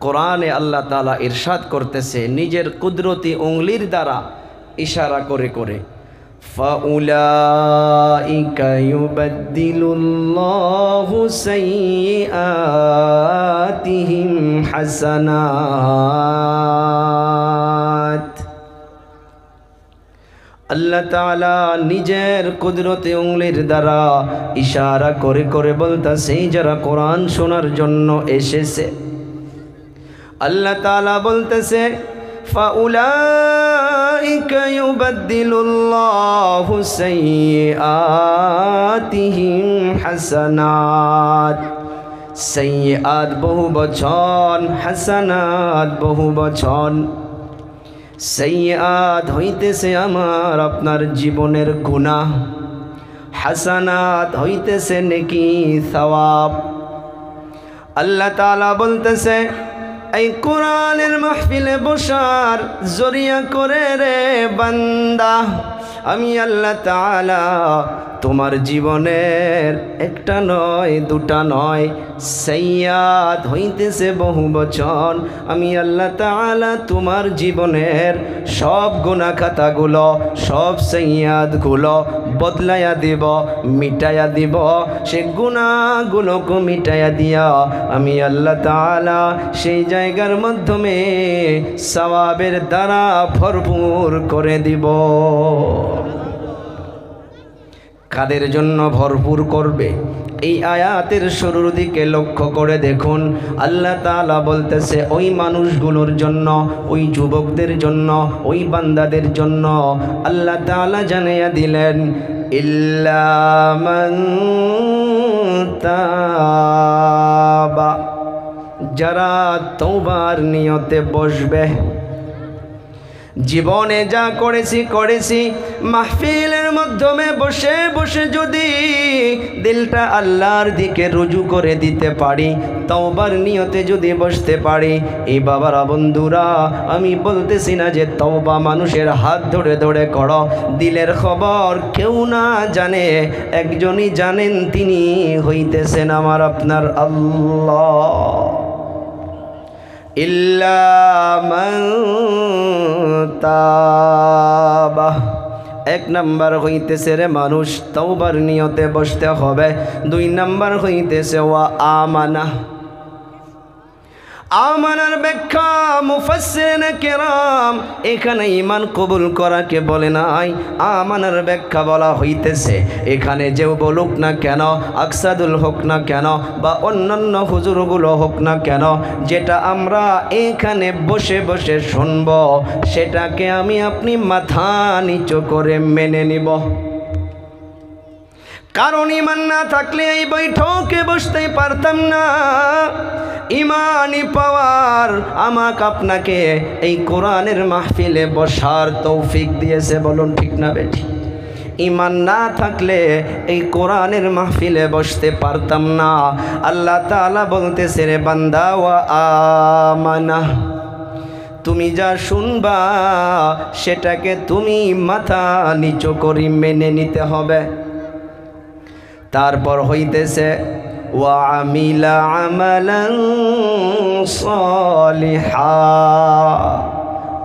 কোরআনে আল্লাহ তাআলা ইরশাদ করতেছে নিজের কুদরতি উংলির দ্বারা ইশারা করে করে, ফাউলাইকা ইউবাদদিলুল্লাহু সাইয়্যাতিহিম হাসানাত। আল্লাহ তাআলা নিজের কুদরতে উংলির দ্বারা ইশারা করে করে বলতাছে যারা কোরআন শোনার জন্য এসেছে, আল্লাহ তাআলা বলতেছে ফাউলাইকা ইউবাদদিলুল্লাহু সাইয়্যাতিহিম হাসানাত। সাইয়্যাত বহু বচন, হাসানাত বহু বচন। সাইয়্যাত হইতেছে আমার আপনার জীবনের গুনাহ, হাসানাত হইতেছে নেকি সওয়াব। আল্লাহ তাআলা বলতেছে এই কোরআনের মাহফিলে বসার জরিয়া করে রে বান্দা, আমি আল্লাহ তাআলা তোমার জীবনের একটা নয় দুটা নয়, সাইয়্যাত হইতেছে বহু বচন। আমি আল্লাহ তাআলা তোমার জীবনের সব গুনাহ খাতাগুলো, সব সাইয়্যাতগুলো বদলায়া দিব, মিটায়া দিব। সে গুনাহগুলোকে মিটায়া দিয়া আমি আল্লাহ তাআলা সেই জায়গার মাধ্যমে সওয়াবের দ্বারা ভরপুর করে দিব। কাদের জন্য ভরপুর করবে? এই আয়াতের শুরুর দিকে লক্ষ্য করে দেখুন, আল্লাহ তাআলা বলতেছে ওই মানুষগুলোর জন্য, ওই যুবকদের জন্য, ওই বান্দাদের জন্য। আল্লাহ তাআলা জানাইয়া দিলেন ইল্লা মান তাবা, যারা তওবার নিয়তে বসবে। জীবনে যা করেছি মাহফিলের মাধ্যমে বসে বসে যদি দিলটা আল্লাহর দিকে রুজু করে দিতে পারি, তওবার নিয়তে যদি বসতে পারি, এই বাবারা বন্ধুরা আমি বলতেছি না যে তওবা মানুষের হাত ধরে ধরে করো, দিলের খবর কেউ না জানে, একজনই জানেন, তিনি হইতেছেন আমার আপনার আল্লাহ। ইল্লা মান তাবা, এক নাম্বার হইতেছে রে মানুষ তওবার নিয়তে বসতে হবে। দুই নাম্বার হইতেছে ওয়া আমানা। আমানার ব্যাখ্যা মুফাসসিরিনে কেরাম এখানে ঈমান কবুল করাকে বলে নাই, আমানার ব্যাখ্যা বলা হইতেছে এখানে যেও বলুক না কেন, আকসাদুল হোক না কেন বা অন্যান্য হুজুরগুলো হোক না কেন, যেটা আমরা এখানে বসে বসে শুনব সেটাকে আমি আপনি মাথা নিচু করে মেনে নিব। কারণ ঈমান না থাকলে এই বৈঠকে বসতেই পারতাম না। ঈমানই পাওয়ার আমাকে আপনাকে এই কোরআনের মাহফিলে বসার তৌফিক দিয়েছে, বলুন ঠিক না বেঠিক? ঈমান না থাকলে এই কোরআনের মাহফিলে বসতে পারতাম না। আল্লাহ তাআলা বলতেছে রে বান্দা ওয়া আমানা, তুমি যা শুনবা সেটাকে তুমি মাথা নিচু করে মেনে নিতে হবে। তারপর হইতেছে ওয়া আমিলা আমালান সালিহা।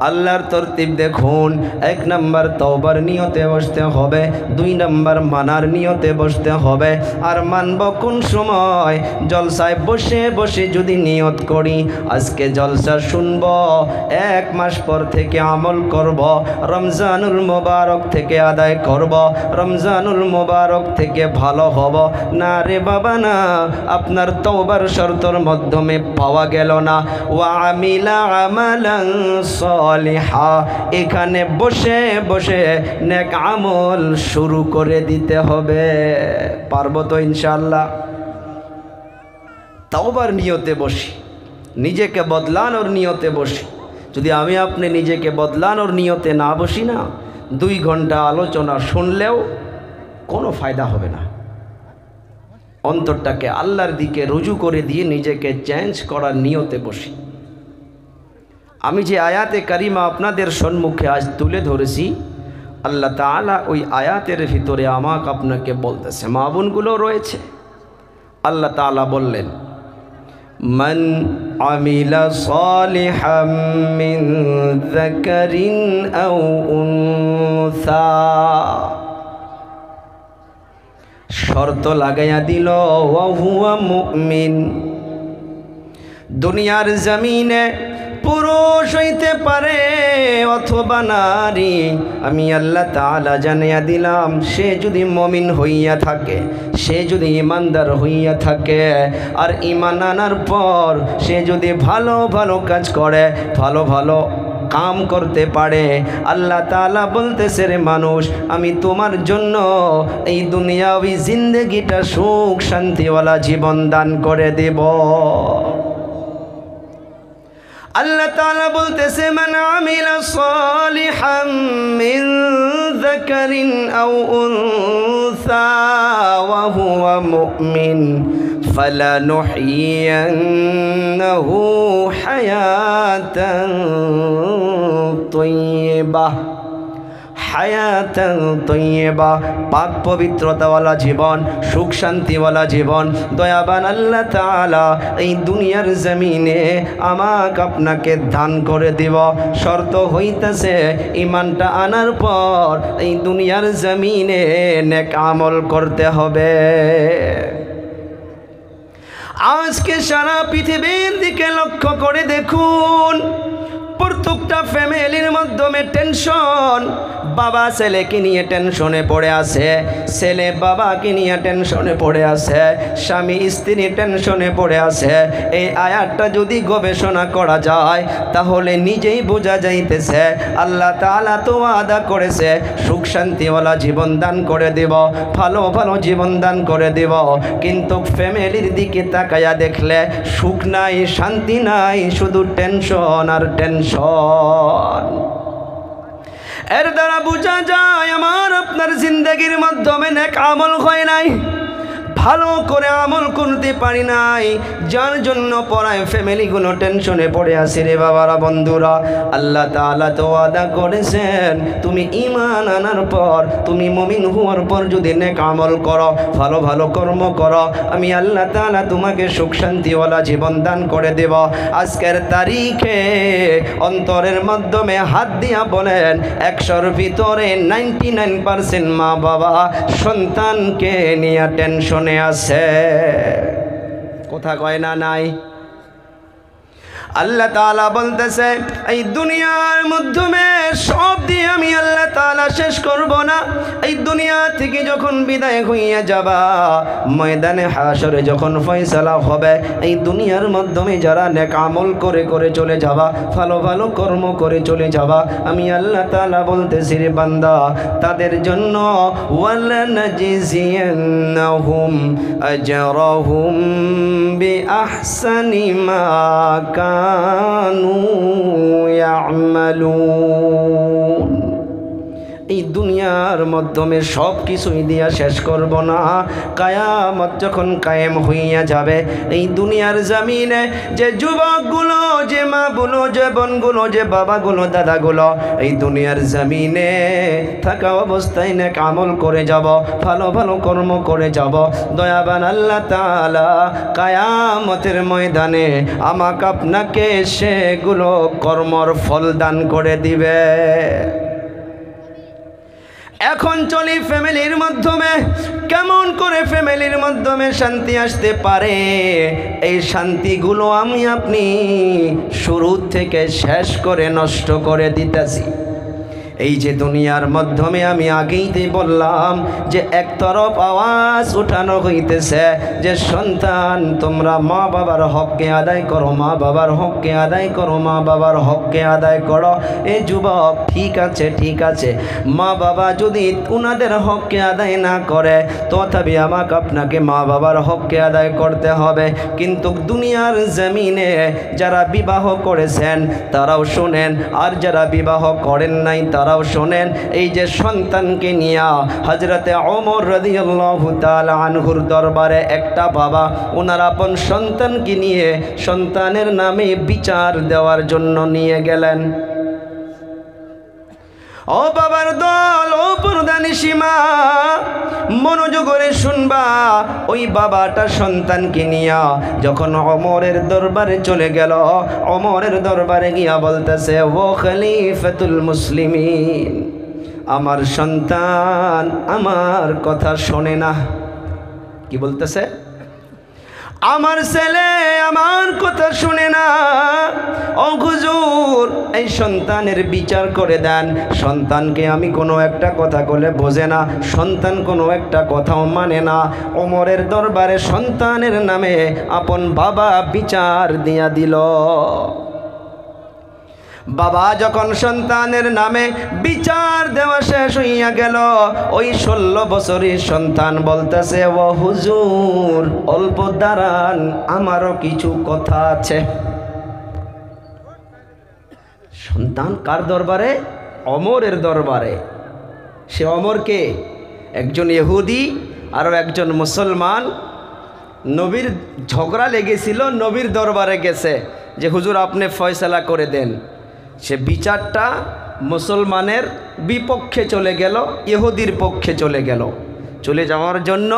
আল্লাহর তরতিব দেখুন, এক নাম্বার তওবার নিয়তে বসতে হবে, দুই নাম্বার মানার নিয়তে বসতে হবে। আর মানব কোন সময়? জলসায় বসে বসে যদি নিয়ত করি আজকে জলসা শুনব, এক মাস পর থেকে আমল করব, রমজানুল মোবারক থেকে আদায় করব, রমজানুল মোবারক থেকে ভালো হব, না রে বাবা না, আপনার তওবার শর্তর মাধ্যমে পাওয়া গেল না। ওয়া আমিলা আমালান সালিহা, এখানে বসে বসে নেক আমল শুরু করে দিতে হবে। পারবো তো ইনশাআল্লাহ? তওবার নিয়তে বসি, নিজেকে বদলানোর নিয়তে বসি। যদি আমি আপনি নিজেকে বদলানোর নিয়তে না বসি না, 2 ঘন্টা আলোচনা শুনলেও কোনো ফায়দা হবে না। অন্তরটাকে আল্লাহর দিকে রুজু করে দিয়ে নিজেকে চেঞ্জ করার নিয়তে বসি। আমি যে আয়াতে কারিমা আপনাদের সম্মুখে আজ তুলে ধরেছি, আল্লাহ তাআলা ওই আয়াতের ভিতরে আমাকে আপনাকে বলতেছে, মা বোনগুলো রয়েছে। আল্লাহ তাআলা বললেন মান আমিলা সালিহাম মিন যাকারিন আও উনসা, শর্ত লাগাইয়া দিল ওয়া হুয়া মুমিন। দুনিয়ার জমিনে পুরুষ হইতে পারে অথবা নারী, আমি আল্লাহ তাআলা জানিয়ে দিলাম সে যদি মুমিন হইয়া থাকে, সে যদি ইমানদার হইয়া থাকে, আর ইমান আনার পর সে যদি ভালো ভালো কাজ করে, ভালো ভালো কাম করতে পারে, আল্লাহ তাআলা বলতেছে রে মানুষ, আমি তোমার জন্য এই দুনিয়াবি জিন্দেগিটা সুখ শান্তিওয়ালা জীবন দান করে দেব। আল্লাহ তাআলা বলতেছে মান আমিলা সালিহাম মিন যাকারিন আও উনসা ওয়া হুয়া মুমিন ফালানুহইয়ান্নাহু হায়াতান তাইয়্যিবাহ, হায়াতান তাইয়্যিবা, পাক পবিত্রতাওয়ালা জীবন, সুখ শান্তিওয়ালা জীবন দয়াবান আল্লাহ তাআলা এই দুনিয়ার জমিনে আমাকে আপনাকে দান করে দিব। শর্ত হইতেছে ইমানটা আনার পর এই দুনিয়ার জমিনে নেক আমল করতে হবে। আজকে সারা পৃথিবীর দিকে লক্ষ্য করে দেখুন, প্রত্যেকটা ফ্যামিলির মাধ্যমে টেনশন। বাবা ছেলেকে নিয়ে টেনশনে পড়ে আছে, ছেলে বাবাকে নিয়ে টেনশনে পড়ে আছে, স্বামী স্ত্রী টেনশনে পড়ে আছে। এই আয়াতটা যদি গবেষণা করা যায় তাহলে নিজেই বোঝা যাইতেছে আল্লাহ তাআলা তো ওয়াদা করেছে সুখ শান্তিওয়ালা জীবন দান করে দেব, ভালো ভালো জীবন দান করে দেব। কিন্তু ফ্যামিলির দিকে তাকায়া দেখলে সুখ নাই, শান্তি নাই, শুধু টেনশন আর টেনশন। এর দ্বারা বোঝা যায় আমার আপনার জিন্দেগির মাধ্যমে নেক আমল হয় নাই, ভালো করে আমল করতে পারি নাই, যার জন্য পড়ায় ফ্যামিলিগুলো টেনশনে পড়ে আছে রে বাবারা বন্ধুরা। আল্লাহ তাআলা তো ওয়াদা করেছেন তুমি ঈমান আনার পর, তুমি মুমিন হওয়ার পর যদি নেক আমল করো, ভালো ভালো কর্ম করো, আমি আল্লাহ তাআলা তোমাকে সুখ শান্তিওয়ালা জীবন দান করে দেব। আজকের তারিখে অন্তরের মাধ্যমে হাত দিয়া বলেন 100-র ভিতরে 99% মা বাবা সন্তানকে নিয়ে টেনশনে আছে। কথা কয় না নাই? আল্লাহ তাআলা বলতেছে এই দুনিয়ার মাধ্যমে সব দিয়ে আমি আল্লাহ তাআলা শেষ করব না। এই দুনিয়া থেকে যখন বিদায় হইয়া যাবা, ময়দানে হাশরে যখন ফয়সালা হবে, এই দুনিয়ার মাধ্যমে যারা নেক আমল করে করে চলে যাবা, ভালো ভালো কর্ম করে চলে যাবা, আমি আল্লাহ তাআলা বলতেছি রে বান্দা, তাদের জন্য ওয়ালানাজিজিয়ান্নাহুম আজরাহুম বিআহসানি মা কানু ইয়ামালুন। এই দুনিয়ার মাধ্যমে সব কিছুই দিয়া শেষ করব না। কিয়ামত যখন কায়েম হইয়া যাবে, এই দুনিয়ার জমিনে যে যুবকগুলো, যে মাগুলো, যে বোনগুলো, যে বাবাগুলো, দাদাগুলো এই দুনিয়ার জমিনে থাকা অবস্থায় নেক আমল করে যাব, ভালো ভালো কর্ম করে যাব, দয়াবান আল্লাহ তাআলা কিয়ামতের ময়দানে আমাকে আপনাকে সেগুলো কর্মর ফল দান করে দিবে। এখন চলি ফ্যামিলির মাধ্যমে কেমন করে ফ্যামিলির মাধ্যমে শান্তি আসতে পারে, এই শান্তিগুলো আমি আপনি শুরু থেকে শেষ করে নষ্ট করে দিতেছি। এই যে দুনিয়ার মাধ্যমে আমি আগেই বললাম যে একতরফ আওয়াজ উঠানো হইতেছে যে সন্তান তোমরা মা বাবার হককে আদায় করো, মা বাবার হককে আদায় করো, মা বাবার হককে আদায় করো। এই যুবক ঠিক আছে, ঠিক আছে, মা বাবা যদি উনাদের হককে আদায় না করে তথাপি আমাকে আপনাকে মা বাবার হককে আদায় করতে হবে। কিন্তু দুনিয়ার জমিনে যারা বিবাহ করেছেন তারাও শোনেন, আর যারা বিবাহ করেন নাই তারাও শোনেন। এই যে সন্তানকে নিয়া হযরতে ওমর রাদিয়াল্লাহু তাআলা আনহুর দরবারে একটা বাবা ওনার আপন সন্তানকে নিয়ে সন্তানের নামে বিচার দেওয়ার জন্য নিয়ে গেলেন। ও বাবার দল, ও প্রধানী সীমা, মনোযোগরে শুনবা। ওই বাবাটা সন্তানকে নিয়া যখন ওমরের দরবারে চলে গেল, ওমরের দরবারে গিয়া বলতেছে, ও খলিফাতুল মুসলিমিন, আমার সন্তান আমার কথা শোনে না। কি বলতেছে? আমার ছেলে আমার কথা শুনে না। ও হুজুর, এই সন্তানের বিচার করে দেন। সন্তানকে আমি কোনো একটা কথা বলে বোঝে না, সন্তান কোনো একটা কথাও মানে না। ওমরের দরবারে সন্তানের নামে আপন বাবা বিচার দিয়া দিল। বাবা যখন সন্তানের নামে বিচার দেওয়া শেষ হইয়া গেল, ওই 16 বছরের সন্তান বলতেছে, ও হুজুর অল্প দাঁড়ান, আমারও কিছু কথা আছে। সন্তান কার দরবারে? ওমরের দরবারে। সে ওমরকে একজন ইহুদি আর একজন মুসলমান, নবীর ঝগড়া লেগেছিল, নবীর দরবারে গেছে যে হুজুর আপনি ফয়সালা করে দেন। সে বিচারটা মুসলমানের বিপক্ষে চলে গেল, ইহুদির পক্ষে চলে গেল। চলে যাওয়ার জন্য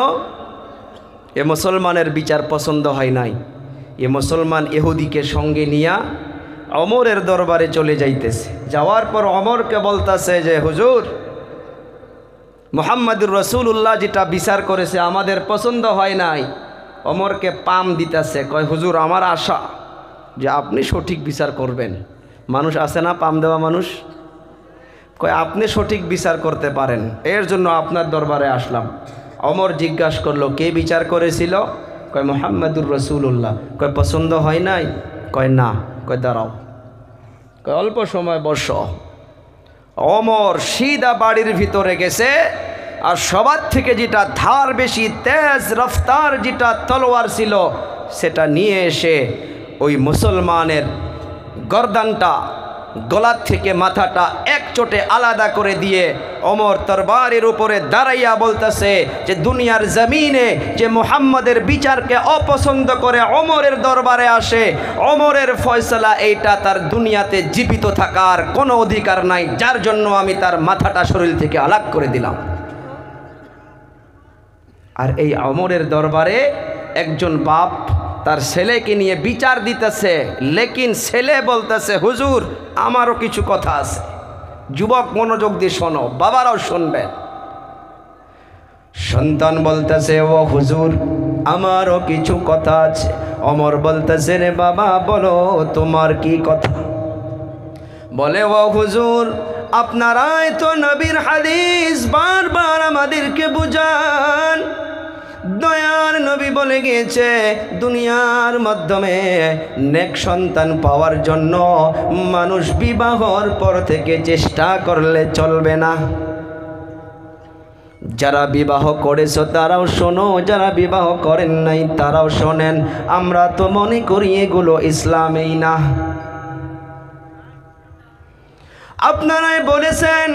এ মুসলমানের বিচার পছন্দ হয় নাই। এ মুসলমান ইহুদিকে সঙ্গে নিয়া ওমরের দরবারে চলে যাইতেছে। যাওয়ার পর ওমরকে বলতেছে যে হুজুর, মুহাম্মদুর রাসূলুল্লাহ যেটা বিচার করেছে আমাদের পছন্দ হয় নাই। ওমরকে পাম দিতেছে, কয় হুজুর আমার আশা যে আপনি সঠিক বিচার করবেন। মানুষ আছে না পাম দেওয়া মানুষ, কয় আপনি সঠিক বিচার করতে পারেন, এর জন্য আপনার দরবারে আসলাম। ওমর জিজ্ঞাসা করলো, কে বিচার করেছিল? কয় মুহাম্মদুর রাসূলুল্লাহ। কয় পছন্দ হয় নাই? কয় না। কয় দাঁড়াও, কয় অল্প সময় বসো। ওমর সিধা বাড়ির ভিতরে গেছে, আর সবার থেকে যেটা ধার বেশি, তেজ রফতার যেটা তলোয়ার ছিল, সেটা নিয়ে এসে ওই মুসলমানের গর্দানটা, গলার থেকে মাথাটা এক চোটে আলাদা করে দিয়ে ওমর তরবারের উপরে দাঁড়াইয়া বলতেছে যে দুনিয়ার জমিনে যে মুহাম্মদের বিচারকে অপছন্দ করে ওমরের দরবারে আসে, ওমরের ফয়সালা এইটা তার দুনিয়াতে জীবিত থাকার কোনো অধিকার নাই, যার জন্য আমি তার মাথাটা শরীর থেকে আলাদা করে দিলাম। আর এই ওমরের দরবারে একজন বাপ তার ছেলেকে নিয়ে বিচার দিতেছে, লেকিন ছেলে বলতেছে হুজুর আমারও কিছু কথা আছে। যুবক মনোযোগ দিয়ে শোনো, বাবারাও শুনবেন। সন্তান বলতেছে, ও হুজুর আমারও কিছু কথা আছে। ওমর বলতেছে, রে বাবা বলো তোমার কি কথা? বলে, ও হুজুর আপনারাই তো নবীর হাদিস বারবার আমাদেরকে বুঝান। দয়ার নবী বলে গিয়েছে দুনিয়ার মাধ্যমে নেক সন্তান পাওয়ার জন্য মানুষ বিবাহর পর থেকে চেষ্টা করলে চলবে না। যারা বিবাহ করেছো তারাও শোনো, যারা বিবাহ করেন নাই তারাও শোনেন। আমরা তো মনে করি এগুলো ইসলামেই না। আপনারাই বলেছেন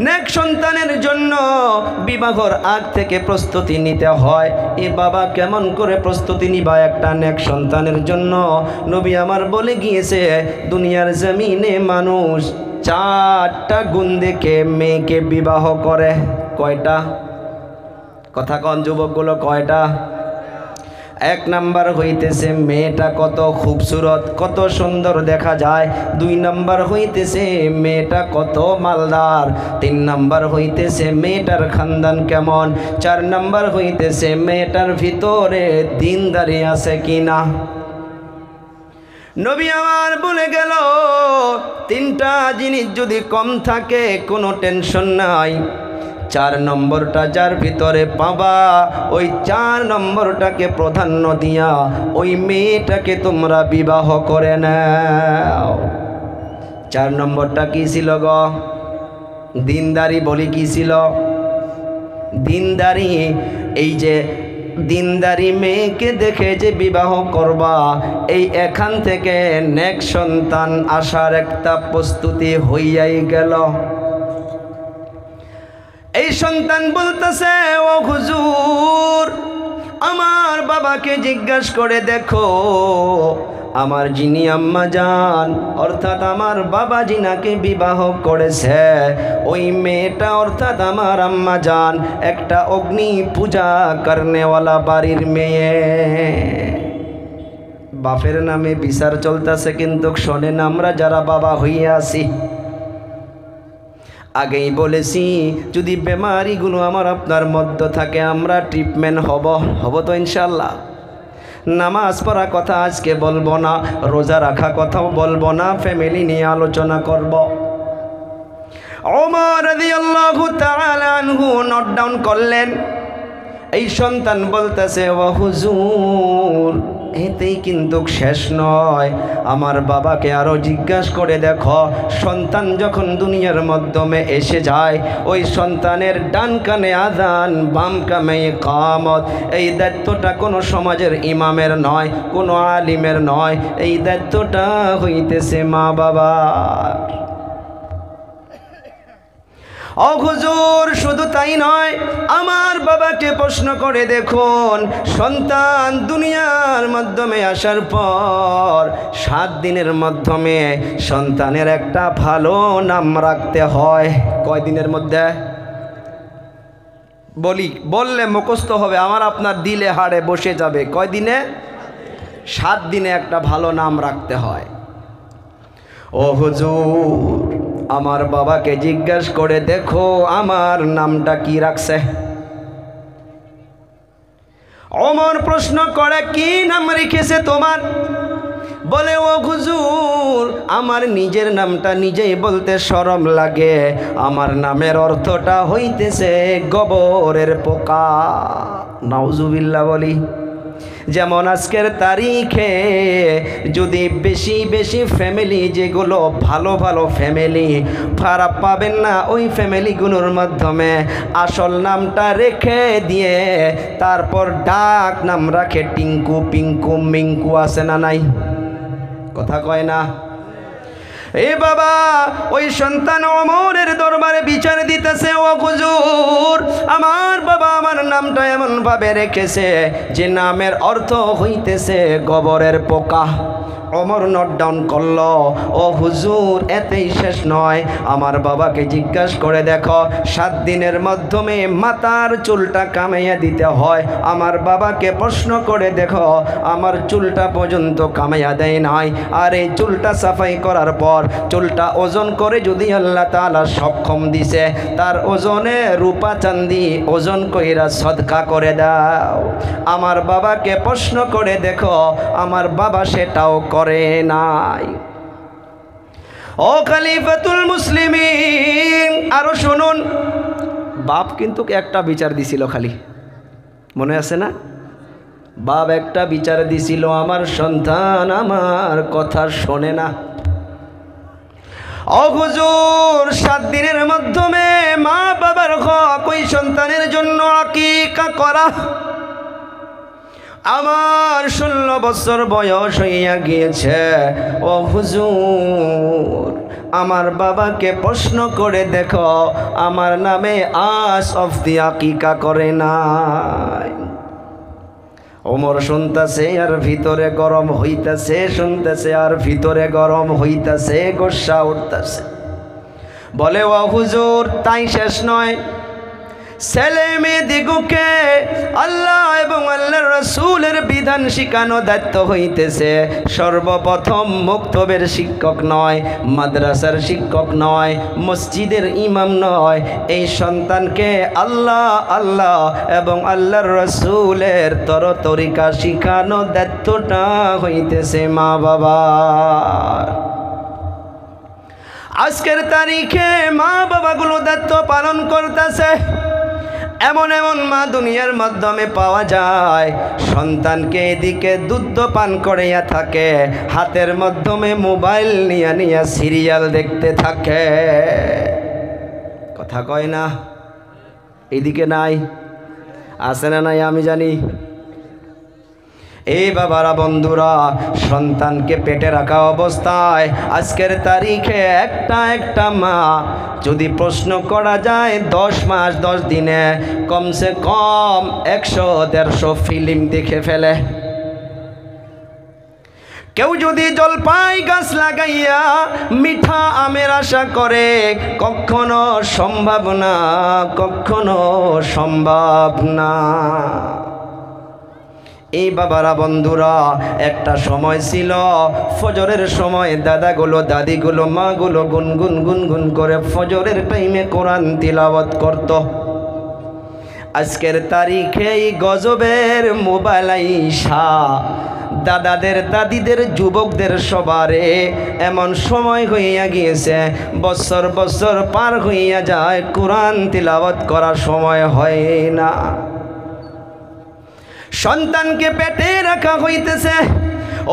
নেক সন্তানের জন্য বিবাহর আগ থেকে প্রস্তুতি নিতে হয়। এ বাবা কেমন করে প্রস্তুতি নিবা একটা নেক সন্তানের জন্য? নবী আমার বলে গিয়েছে দুনিয়ার জমিনে মানুষ 4টা গুণ দেখে মেয়েকে বিবাহ করে। কয়টা? কথা কন যুবকগুলো, কয়টা? 1 নাম্বার হইতেছে মেয়েটা কত খুবসুরত, কত সুন্দর দেখা যায়। 2 নাম্বার হইতেছে মেয়েটা কত মালদার। 3 নাম্বার হইতেছে মেয়েটার খানদান কেমন। 4 নাম্বার হইতেছে মেয়েটার ভিতরে দিনদারি আছে কিনা। নবী আমার বলে গেল 3টা জিনিস যদি কম থাকে কোনো টেনশন নাই। 4 নম্বরটা যার ভিতরে পাবা, ওই 4 নম্বরটাকে প্রাধান্য দিয়া ওই মেয়েটাকে তোমরা বিবাহ করে নাও। 4 নম্বরটা কি ছিল গো? দিনদারি। বলি কি ছিল? দিনদারি। এই যে দিনদারি মেয়েকে দেখে যে বিবাহ করবা, এই এখান থেকে নেক সন্তান আসার একটা প্রস্তুতি হইয়াই গেল। এই সন্তান বলতেছে, ও হুজুর আমার বাবাকে জিজ্ঞাসা করে দেখো আমার যিনি আম্মা জান অর্থাৎ আমার বাবা জিনাকে বিবাহ করেছে ওই মেয়েটা অর্থাৎ আমার আম্মা জান একটা অগ্নি পূজা করনেওয়ালা বাড়ির মেয়ে। বাপের নামে বিচার চলতেছে, কিন্তু শোনেন আমরা যারা বাবা হইয়া আছি, আগেই বলেছি যদি বেমারিগুলো আমার আপনার মধ্যে থাকে আমরা ট্রিটমেন্ট হব তো ইনশাল্লাহ। নামাজ পড়া কথা আজকে বলবো না, রোজা রাখা কথাও বলবো না, ফ্যামিলি নিয়ে আলোচনা করব। ওমর রাদিয়াল্লাহু তাআলা আনহু নোট ডাউন করলেন। এই সন্তান বলতেছে ও হুজুর, এতেই কিন্তু শেষ নয়, আমার বাবাকে আরো জিজ্ঞাসা করে দেখো, সন্তান যখন দুনিয়ার মাধ্যমে এসে যায় ওই সন্তানের ডান কানে আযান বাম কানে ইকামত, এই দায়িত্বটা কোনো সমাজের ইমামের নয়, কোনো আলিমের নয়, এই দায়িত্বটা হইতেছে মা বাবার। ও হুজুর, শুধু তাই নয়, আমার বাবাকে প্রশ্ন করে দেখুন, সন্তান দুনিয়ার মাধ্যমে আসার পর 7 দিনের মাধ্যমে সন্তানের একটা ভালো নাম রাখতে হয়। কয় দিনের মধ্যে? বললে মুখস্থ হবে, আমার আপনার দিলে হাড়ে বসে যাবে। কয় দিনে? 7 দিনে একটা ভালো নাম রাখতে হয়। ও হুজুর, আমার বাবাকে জিজ্ঞাসা করে দেখো আমার নামটা কি রাখছে। ওমর প্রশ্ন করে কি নাম রেখেছে তোমার? বলে ও হুজুর, আমার নিজের নামটা নিজেই বলতে শরম লাগে, আমার নামের অর্থটা হইতেছে গোবরের পোকা। নাউজুবিল্লাহ বলি। যেমন আজকের তারিখে যদি বেশি বেশি ফ্যামিলি, যেগুলো ভালো ভালো ফ্যামিলি, খারাপ পাবেন না, ওই ফ্যামিলিগুলোর মাধ্যমে আসল নামটা রেখে দিয়ে তারপর ডাক নাম রাখে টিঙ্কু, পিঙ্কু, মিঙ্কু, আছে না নাই? কথা কয় না? এ বাবা, ওই সন্তান ওমরের দরবারে বিচার দিতেছে, ও হুজুর, আমার বাবা আমার নামটা এমন ভাবে রেখেছে যে নামের অর্থ হইতেছে গোবরের পোকা। ওমর নোট ডাউন করলো। ও হুজুর, এতেই শেষ নয়, আমার বাবাকে জিজ্ঞাসা করে দেখো 7 দিনের মাধ্যমে মাথার চুলটা কামাইয়া দিতে হয়। আমার বাবাকে প্রশ্ন করে দেখো, আমার চুলটা পর্যন্ত কামাইয়া দেয় নাই। আর এই চুলটা সাফাই করার পর চুলটা ওজন করে যদি আল্লাহ তাআলা সক্ষম দিছে, তার ওজনে রূপা চাঁদি ওজন কইরা সদকা করে দাও। আমার বাবাকে প্রশ্ন করে দেখো, আমার বাবা সেটাও করে নাই। ও খলিফাতুল মুসলিমিন, আরো শুনুন, বাপ কিন্তু একটা বিচার দিছিল, খালি মনে আছে না? বাপ একটা বিচার দিছিল, আমার সন্তান আমার কথা শোনে না। ও হুজুর, 7 দিনের মাধ্যমে মা বাবার হক ওই সন্তানের জন্য আকিকা করা। আমার 16 বছর বয়স হইয়া গিয়েছে। ও হুজুর, আমার বাবাকে প্রশ্ন করে দেখো, আমার নামে আজ অবধি আকিকা করে নাই। ওমর শুনতেছে আর ভিতরে গরম হইতেছে, শুনতেছে আর ভিতরে গরম হইতেছে, গোসা উঠতেছে। বলে ও হুজুর, তাই শেষ নয়, ছেলে মেয়েদিগকে আল্লাহ এবং আল্লাহর রাসূলের বিধান শিখানো দায়িত্ব হইতেছে সর্বপ্রথম মক্তবের শিক্ষক নয়, মাদ্রাসার শিক্ষক নয়, মসজিদের ইমাম নয়, এই সন্তানকে আল্লাহ আল্লাহ এবং আল্লাহর রাসূলের তরিকা শিখানো দায়িত্বটা হইতেছে মা বাবার। আজকের তারিখে মা বাবাগুলো দায়িত্ব পালন করতেছে। এমন এমন মা দুনিয়ার মাধ্যমে পাওয়া যায়, সন্তানকে এদিকে দুধ পান করিয়া থাকে, হাতের মাধ্যমে মোবাইল নিয়ে নিয়ে সিরিয়াল দেখতে থাকে। কথা কয় না? এদিকে নাই? আছে না নাই আমি জানি। এই বাবারা, বন্ধুরা, সন্তানকে পেটে রাখা অবস্থায় আজকের তারিখে একটা মা যদি প্রশ্ন করা যায় 10 মাস 10 দিনে কমসে কম 100-150 ফিল্ম দেখে ফেলে। কেউ যদি জলপাই গাছ লাগাইয়া মিঠা আমের আশা করে, কখনো সম্ভব না, কখনো সম্ভব না। এই বাবারা বন্ধুরা, একটা সময় ছিল ফজরের সময় দাদাগুলো দাদিগুলো মাগুলো গুনগুন গুনগুন করে ফজরের টাইমে কোরআন তিলাওয়াত করত। আজকের তারিখে এই গজবের মোবাইল আইসা দাদাদের দাদিদের যুবকদের সবারে এমন সময় হইয়া গিয়েছে, বছর বছর পার হইয়া যায়, কোরআন তিলাওয়াত করার সময় হয় না। সন্তানকে পেটে রাখা হইতেছে।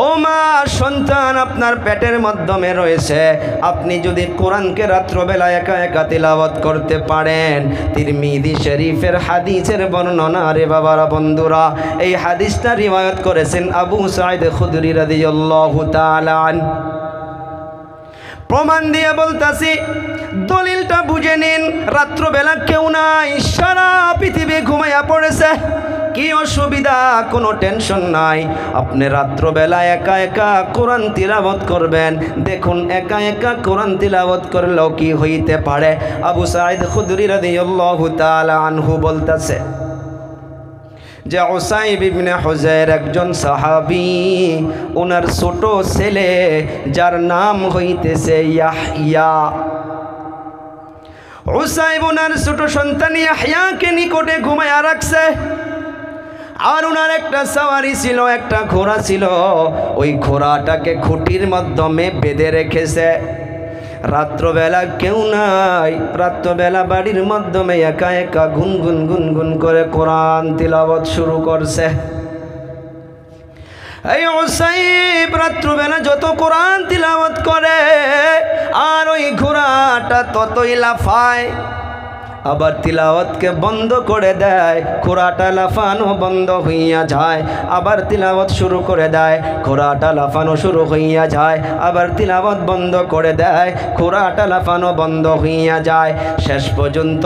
ও মা, সন্তান আপনার পেটের মাধ্যমে রয়েছে, আপনি যদি কোরআনকে রাত্রবেলা একা একা তিলাওয়াত করতে পারেন, তিরমিজি শরীফের হাদিসের বর্ণনা রে বাবারা বন্ধুরা। এই হাদিসটা রিওয়ায়াত করেছেন আবু সাঈদ খুদরি রাদিয়াল্লাহু তাআলা আনহু। প্রমাণ দিয়ে বলতাছি, দলিলটা বুঝে নিন। রাত্রবেলা কেউ নাই, সারা পৃথিবী ঘুমাইয়া পড়েছে, কি অসুবিধা, কোনো টেনশন নাই। আপনি রাত্রবেলা একা একা কোরআন তিলাওয়াত করবেন। দেখুন একা একা কোরআন তিলাওয়াত করলেও কি হইতে পারে। আবু সাঈদ খুদরি রাদিয়াল্লাহু তাআলা আনহু বলতাছে যে উসাইব ইবনে হুযাইর একজন সাহাবী, ওনার ছোট ছেলে যার নাম হইতেছে ইয়াহইয়া। উসাইব ওনার ছোট সন্তান ইয়াহইয়াকে নিকটে ঘুমায়া রাখছে। আর ওনার একটা সওয়ারি ছিল, একটা ঘোড়া ছিল, ওই ঘোড়াটাকে খুঁটির মাধ্যমে বেঁধে রেখেছে। রাত্রবেলা কেউ নাই, রাত্রবেলা বাড়ির মাধ্যমে একা একা গুনগুন গুনগুন করে কোরআন তিলাওয়াত শুরু করছে। এই উসাইব রাত্রবেলা যত কোরআন তিলাওয়াত করে, আর ওই ঘোড়াটা ততই লাফায়। আবার তিলাওয়াতকে বন্ধ করে দেয়, ঘোড়াটা লাফানো বন্ধ হইয়া যায়। আবার তিলাওয়াত শুরু করে দেয়, ঘোড়াটা লাফানো শুরু হইয়া যায়। আবার তিলাওয়াত বন্ধ করে দেয়, ঘোড়াটা লাফানো বন্ধ হইয়া যায়। শেষ পর্যন্ত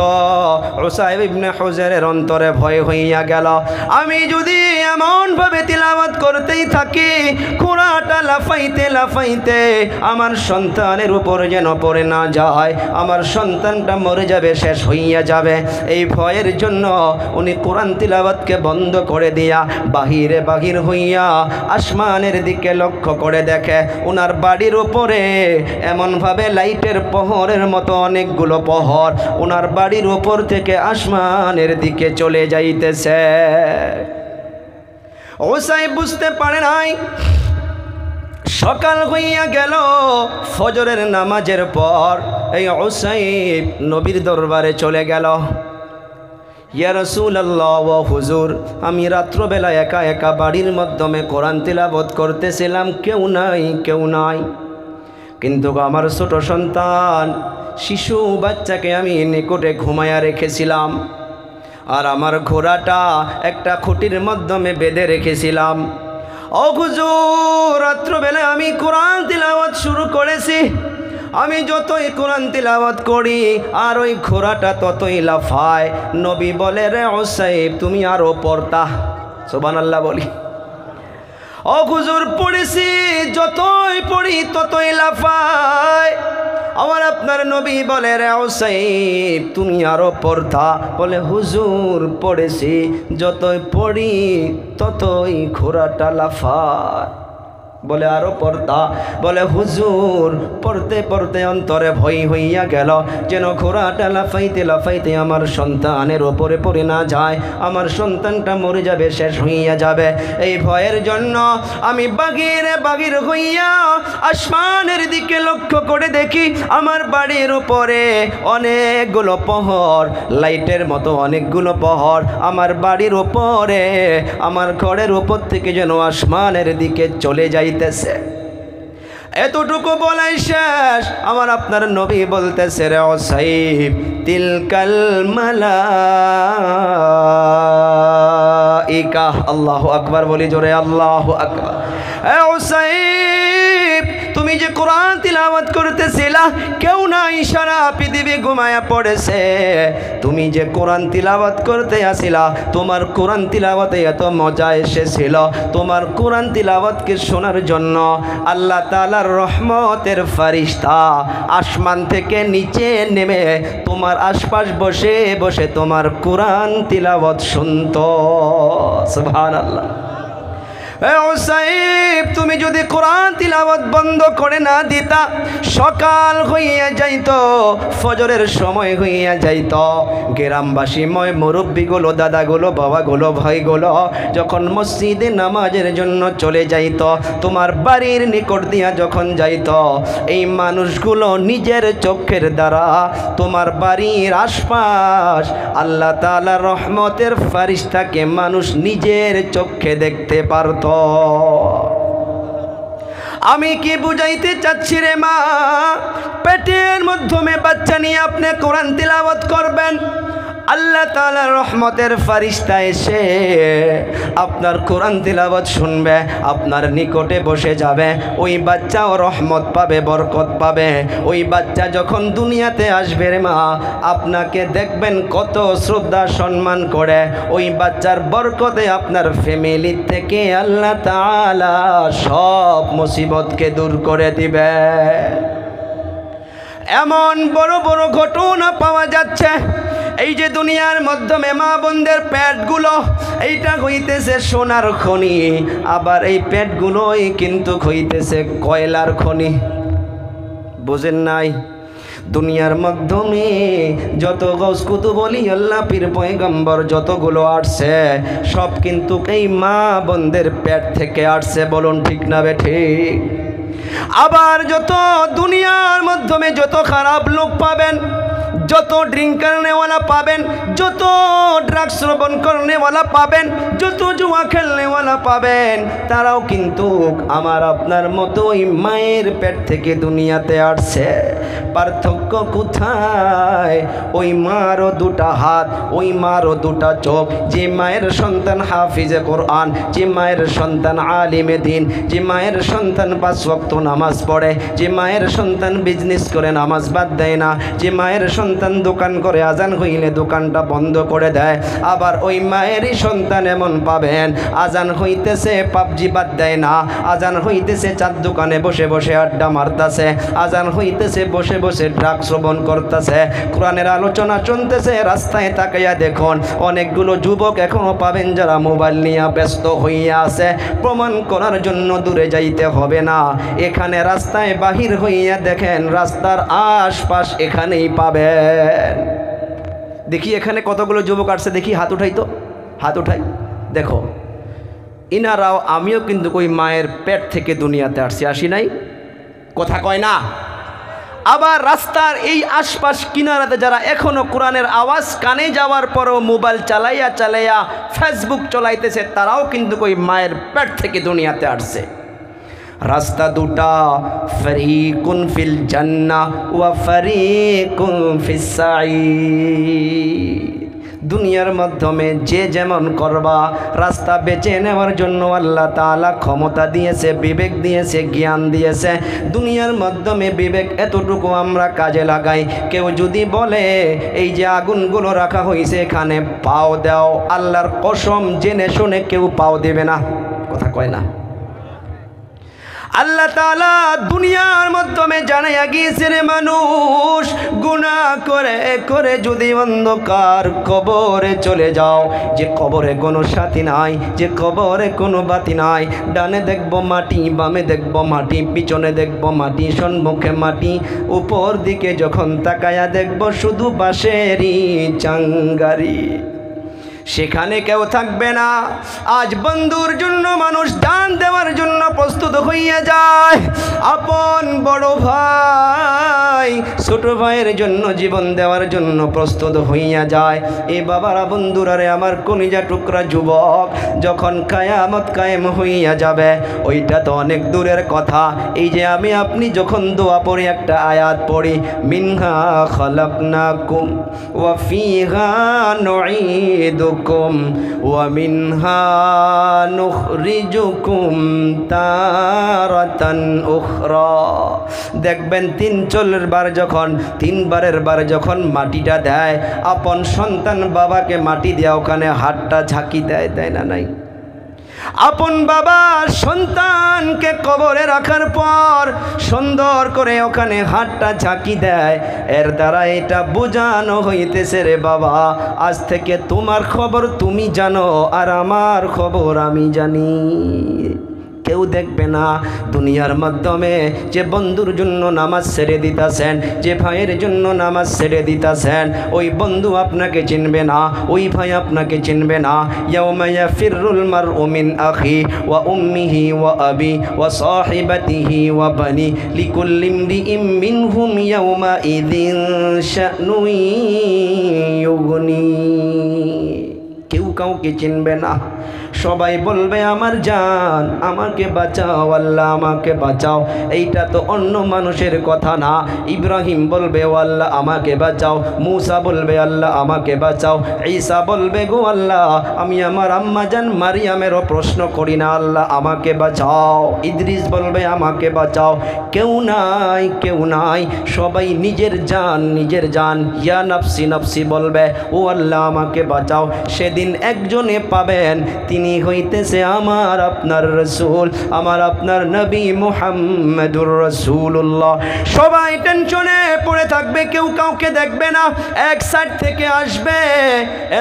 উসাইব ইবনে হুযাইরের অন্তরে ভয় হইয়া গেল, আমি যদি এমনভাবে তিলাওয়াত করতেই থাকি, ঘোড়াটা লাফাইতে লাফাইতে আমার সন্তানের উপর যেন পড়ে না যায়, আমার সন্তানটা মরে যাবে, শেষ হইয়া যাবে। এই ভয়ের জন্য উনি কোরআন তিলাওয়াতকে বন্ধ করে দিয়া বাহিরে বাহির হইয়া আসমানের দিকে লক্ষ্য করে দেখে, ওনার বাড়ির উপরে এমনভাবে লাইটের প্রহরের মতো অনেকগুলো প্রহর ওনার বাড়ির উপর থেকে আসমানের দিকে চলে যাইতেছে। উসাইব বুঝতে পারে নাই। সকাল হইয়া গেল, ফজরের নামাজের পর এই উসাইব নবীর দরবারে চলে গেল। ইয়া রাসূলুল্লাহ, ও হুজুর, আমি রাত্রবেলা একা একা বাড়ির মাধ্যমে কোরআন তিলাওয়াত করতেছিলাম, কেউ নাই, কেউ নাই। কিন্তু আমার ছোট সন্তান শিশু বাচ্চাকে আমি নিকটে ঘুমায়া রেখেছিলাম, আর আমার ঘোড়াটা একটা খুঁটির মাধ্যমে বেঁধে রেখেছিলাম। ও হুজুর, রাত্রবেলায় আমি কোরআন তিলাওয়াত শুরু করেছি। আমি যতই কোরআন তিলাওয়াত করি আর ওই ঘোড়াটা ততই লাফায়। নবী বলে, রে উসাইব, তুমি আরো পড়তা। সুবহানাল্লাহ বলি। ও হুজুর, পড়েছি, যতই পড়ি ততই লাফায়। আমার আপনার নবী বলে, রে উসাইব, তুমি আরো পড়তা। বলে, হুজুর, পড়েছি, যতই পড়ি ততই ঘোড়াটা লাফায়। বলে, আরো পড়তা। বলে, হুজুর, পড়তে পড়তে অন্তরে ভয় হইয়া গেল, যেন ঘোড়াটা লাফাইতে লাফাইতে আমার সন্তানের ওপরে পড়ে না যায়, আমার সন্তানটা মরে যাবে, শেষ হইয়া যাবে। এই ভয়ের জন্য আমি বাগিরে বাগির হইয়া আসমানের দিকে লক্ষ্য করে দেখি, আমার বাড়ির উপরে অনেকগুলো প্রহর, লাইটের মতো অনেকগুলো প্রহর আমার বাড়ির উপরে, আমার ঘরের উপর থেকে যেন আসমানের দিকে চলে যাইতেছে। এতটুকু বলাই শেষ, আমার আপনার নবী বলতেছে, রে উসাইব, তিলকাল মালাইকা। আল্লাহু আকবার বলি জোরে, আল্লাহু আকবার। এ উসাইব, তুমি যে কোরআন তিলাওয়াত করতেছিলা, কেউ নাই, সারা পৃথিবী ঘুমায়া পড়েছে, তুমি যে কোরআন তিলাওয়াত করতে আসিলা, তোমার কোরআন তিলাওয়াতে এত মজা এসেছিল, তোমার কোরআন তিলাওয়াতকে শোনার জন্য আল্লাহ তাআলার রহমতের ফারিস্তা আসমান থেকে নিচে নেমে তোমার আশপাশ বসে বসে তোমার কোরআন তিলাওয়াত শুনতো। সুবহানাল্লাহ। উসাইব, তুমি যদি কোরআন তিলাওয়াত বন্ধ করে না দিতা, সকাল হইয়া যাইত, ফজরের সময় হইয়া যাইত, গ্রামবাসী ময় মুরব্বীগুলো, দাদাগুলো, বাবাগুলো, ভাইগুলো যখন মসজিদে নামাজের জন্য চলে যাইত, তোমার বাড়ির নিকট দিয়া যখন যাইত, এই মানুষগুলো নিজের চোখের দ্বারা তোমার বাড়ির আশপাশ আল্লাহ তাআলার রহমতের ফারিস্তাকে মানুষ নিজের চোখে দেখতে পারত। আমি কি বুঝাইতে চাচ্ছি রে মা, পেটের মাধ্যমে বাচ্চা নিয়ে আপনি কোরআন তিলাওয়াত করবেন, আল্লাহ তাআলার রহমতের ফারিস্তা এসে আপনার কোরআন তিলাওয়াত শুনবে, আপনার নিকটে বসে যাবে, ওই বাচ্চাও রহমত পাবে, বরকত পাবে। ওই বাচ্চা যখন দুনিয়াতে আসবে রে মা, আপনাকে দেখবেন কত শ্রদ্ধা সম্মান করে, ওই বাচ্চার বরকতে আপনার ফ্যামিলি থেকে আল্লাহ তাআলা সব মুসিবতকে দূর করে দিবে। এমন বড় বড় ঘটনা পাওয়া যাচ্ছে। এই যে দুনিয়ার মাধ্যমে মা বোনদের পেটগুলো, এইটা হইতেছে সোনার খনি, আবার এই পেটগুলোই কিন্তু হইতেছে কয়লার খনি। বুঝেন নাই? দুনিয়ার মাধ্যমে যত গৌস কুতুব ওলি আল্লাহ পীর পয়গম্বর যতগুলো আসছে, সব কিন্তু এই মা বোনদের পেট থেকে আসছে। বলুন ঠিক না বেঠিক? আবার যত দুনিয়ার মাধ্যমে যত খারাপ লোক পাবেন, যত ড্রিঙ্ক করনেওয়ালা পাবেন, যত ড্রাগস সেবন করনেওয়ালা পাবেন, যত জুয়া খেলনেওয়ালা পাবেন, তারাও কিন্তু আমার আপনার মতোই মায়ের পেট থেকে দুনিয়াতে আসছে। পার্থক্য কোথায়? ওই মারও দুটা হাত, ওই মারও দুটা চোখ। যে মায়ের সন্তান হাফিজে কোরআন, যে মায়ের সন্তান আলিমে দিন, যে মায়ের সন্তান 5 ওয়াক্ত নামাজ পড়ে, যে মায়ের সন্তান বিজনেস করে নামাজ বাদ দেয় না, যে মায়ের সন্তান দোকান করে আজান হইলে দোকানটা বন্ধ করে দেয়, আবার ওই মায়েরই সন্তান এমন পাবেন আজান হইতেছে পাবজি বাদ দেয় না, আজান হইতেছে চার দোকানে বসে বসে আড্ডা মারতেছে, আজান হইতেছে বসে বসে ড্রাগ শ্রবণ করতেছে, কোরআনের আলোচনা শুনতেছে। রাস্তায় তাকাইয়া দেখুন অনেকগুলো যুবক এখনো পাবেন যারা মোবাইল নিয়ে ব্যস্ত হইয়া আছে। প্রমাণ করার জন্য দূরে যাইতে হবে না, এখানে রাস্তায় বাহির হইয়া দেখেন, রাস্তার আশপাশ এখানেই পাবেন। দেখি এখানে কতগুলো যুবক আসছে, দেখি হাত উঠাই তো, হাত উঠাই। দেখো ইনারাও আমিও কিন্তু ওই মায়ের পেট থেকে দুনিয়াতে আসছি, আসি নাই? কথা কয় না? আবার রাস্তার এই আশপাশ কিনারাতে যারা এখনো কোরআনের আওয়াজ কানে যাওয়ার পরও মোবাইল চালাইয়া চালাইয়া ফেসবুক চলাইতেছে, তারাও কিন্তু ওই মায়ের পেট থেকে দুনিয়াতে আসছে। রাস্তা দুটা, ফারিকুন ফিল জান্নাহ ওয়া ফারিকুন ফিস সাঈর। দুনিয়ার মাধ্যমে যে যেমন করবা, রাস্তা বেছে নেওয়ার জন্য আল্লাহ তাআলা ক্ষমতা দিয়েছে, বিবেক দিয়েছে, জ্ঞান দিয়েছে। দুনিয়ার মাধ্যমে বিবেক এতটুকু আমরা কাজে লাগাই। কেউ যদি বলে এই যে আগুনগুলো রাখা হয়েছে এখানে পাও দাও, আল্লাহর কসম জেনে শুনে কেউ পাও দেবে না। কথা কয় না? আল্লাহ তাআলা দুনিয়ার মাধ্যমে জানাইয়া গিয়েছে রে মানুষ, গুনাহ করে করে যদি অন্ধকার কবরে চলে যাও, যে কবরে কোনো সাথী নাই, যে কবরে কোনো বাতি নাই, ডানে দেখবো মাটি, বামে দেখবো মাটি, পিছনে দেখবো মাটি, সম্মুখে মাটি, উপর দিকে যখন তাকায়া দেখবো শুধু বাঁশেরই চাঙ্গারি, সেখানে কেউ থাকবে না। আজ বন্ধুর জন্য মানুষ দান দেওয়ার জন্য প্রস্তুত হইয়া যায়। আপন বড় ভাই ছোট ভাইয়ের জন্য জীবন দেওয়ার জন্য প্রস্তুত হইয়া যায়। এ বাবারা বন্ধুরা রে আমার কলিজা টুকরা যুবক, যখন কিয়ামত কায়েম হইয়া যাবে ওইটা তো অনেক দূরের কথা। এই যে আমি আপনি যখন দোয়া পড়ি, একটা আয়াত পড়ি, মিনহা খালাকনাকুম ওয়া ফিহা নুঈদুকুম ওয়া মিনহা নুখরিজুকুম তারাতান উখরা। দেখবেন 3-4 বার যখন 3বারের বার যখন মাটিটা দেয়, আপন সন্তান বাবাকে মাটি দেয়া ওখানে হাতটা ঝাঁকি দেয়, দেয় না নাই? আপন বাবা সন্তানকে কবরে রাখার পর সুন্দর করে ওখানে হাতটা ঝাঁকি দেয়। এর দ্বারা এটা বোঝানো হইতেছে রে বাবা, আজ থেকে তোমার খবর তুমি জানো আর আমার খবর আমি জানি। কেউ দেখবে না। দুনিয়ার মাধ্যমে যে বন্ধুর জন্য নামাজ ছেড়ে দিতেছেন, যে ভাইয়ের জন্য নামাজ ছেড়ে দিতেছেন, ওই বন্ধু আপনাকে চিনবে না, ওই ভাই আপনাকে চিনবে না। ইয়াউমা ইয়াফিরুল মারউ মিন আখি ওয়া উম্মিহি ওয়া আবি ওয়া সাহিবাতিহি ওয়া বানি লিকুল্লি ইমরিইম মিনহুম ইয়াউমা ইযিন শানুন ইউগনি। কেউ কাউকে চিনবে না, সবাই বলবে আমার জান আমাকে বাঁচাও, আল্লাহ আমাকে বাঁচাও। এইটা তো অন্য মানুষের কথা না। ইব্রাহিম বলবে ও আল্লাহ আমাকে বাঁচাও, মুসা বলবে আল্লাহ আমাকে বাঁচাও, ঈসা বলবে গো আল্লাহ আমি আমার আম্মা জান মারিয়ামেরও প্রশ্ন করি না, আল্লাহ আমাকে বাঁচাও। ইদ্রিস বলবে আমাকে বাঁচাও। কেউ নাই, কেউ নাই, সবাই নিজের জান নিজের জান, ইয়া নফসি নফসি বলবে, ও আল্লাহ আমাকে বাঁচাও। সেদিন একজনে পাবেন, তিনি হইতেছে আমার আপনার রাসূল, আমার আপনার নবী মুহাম্মদুর রাসূলুল্লাহ। সবাই টেনশনে পড়ে থাকবে, কেউ কাউকে দেখবে না। এক সাইড থেকে আসবে,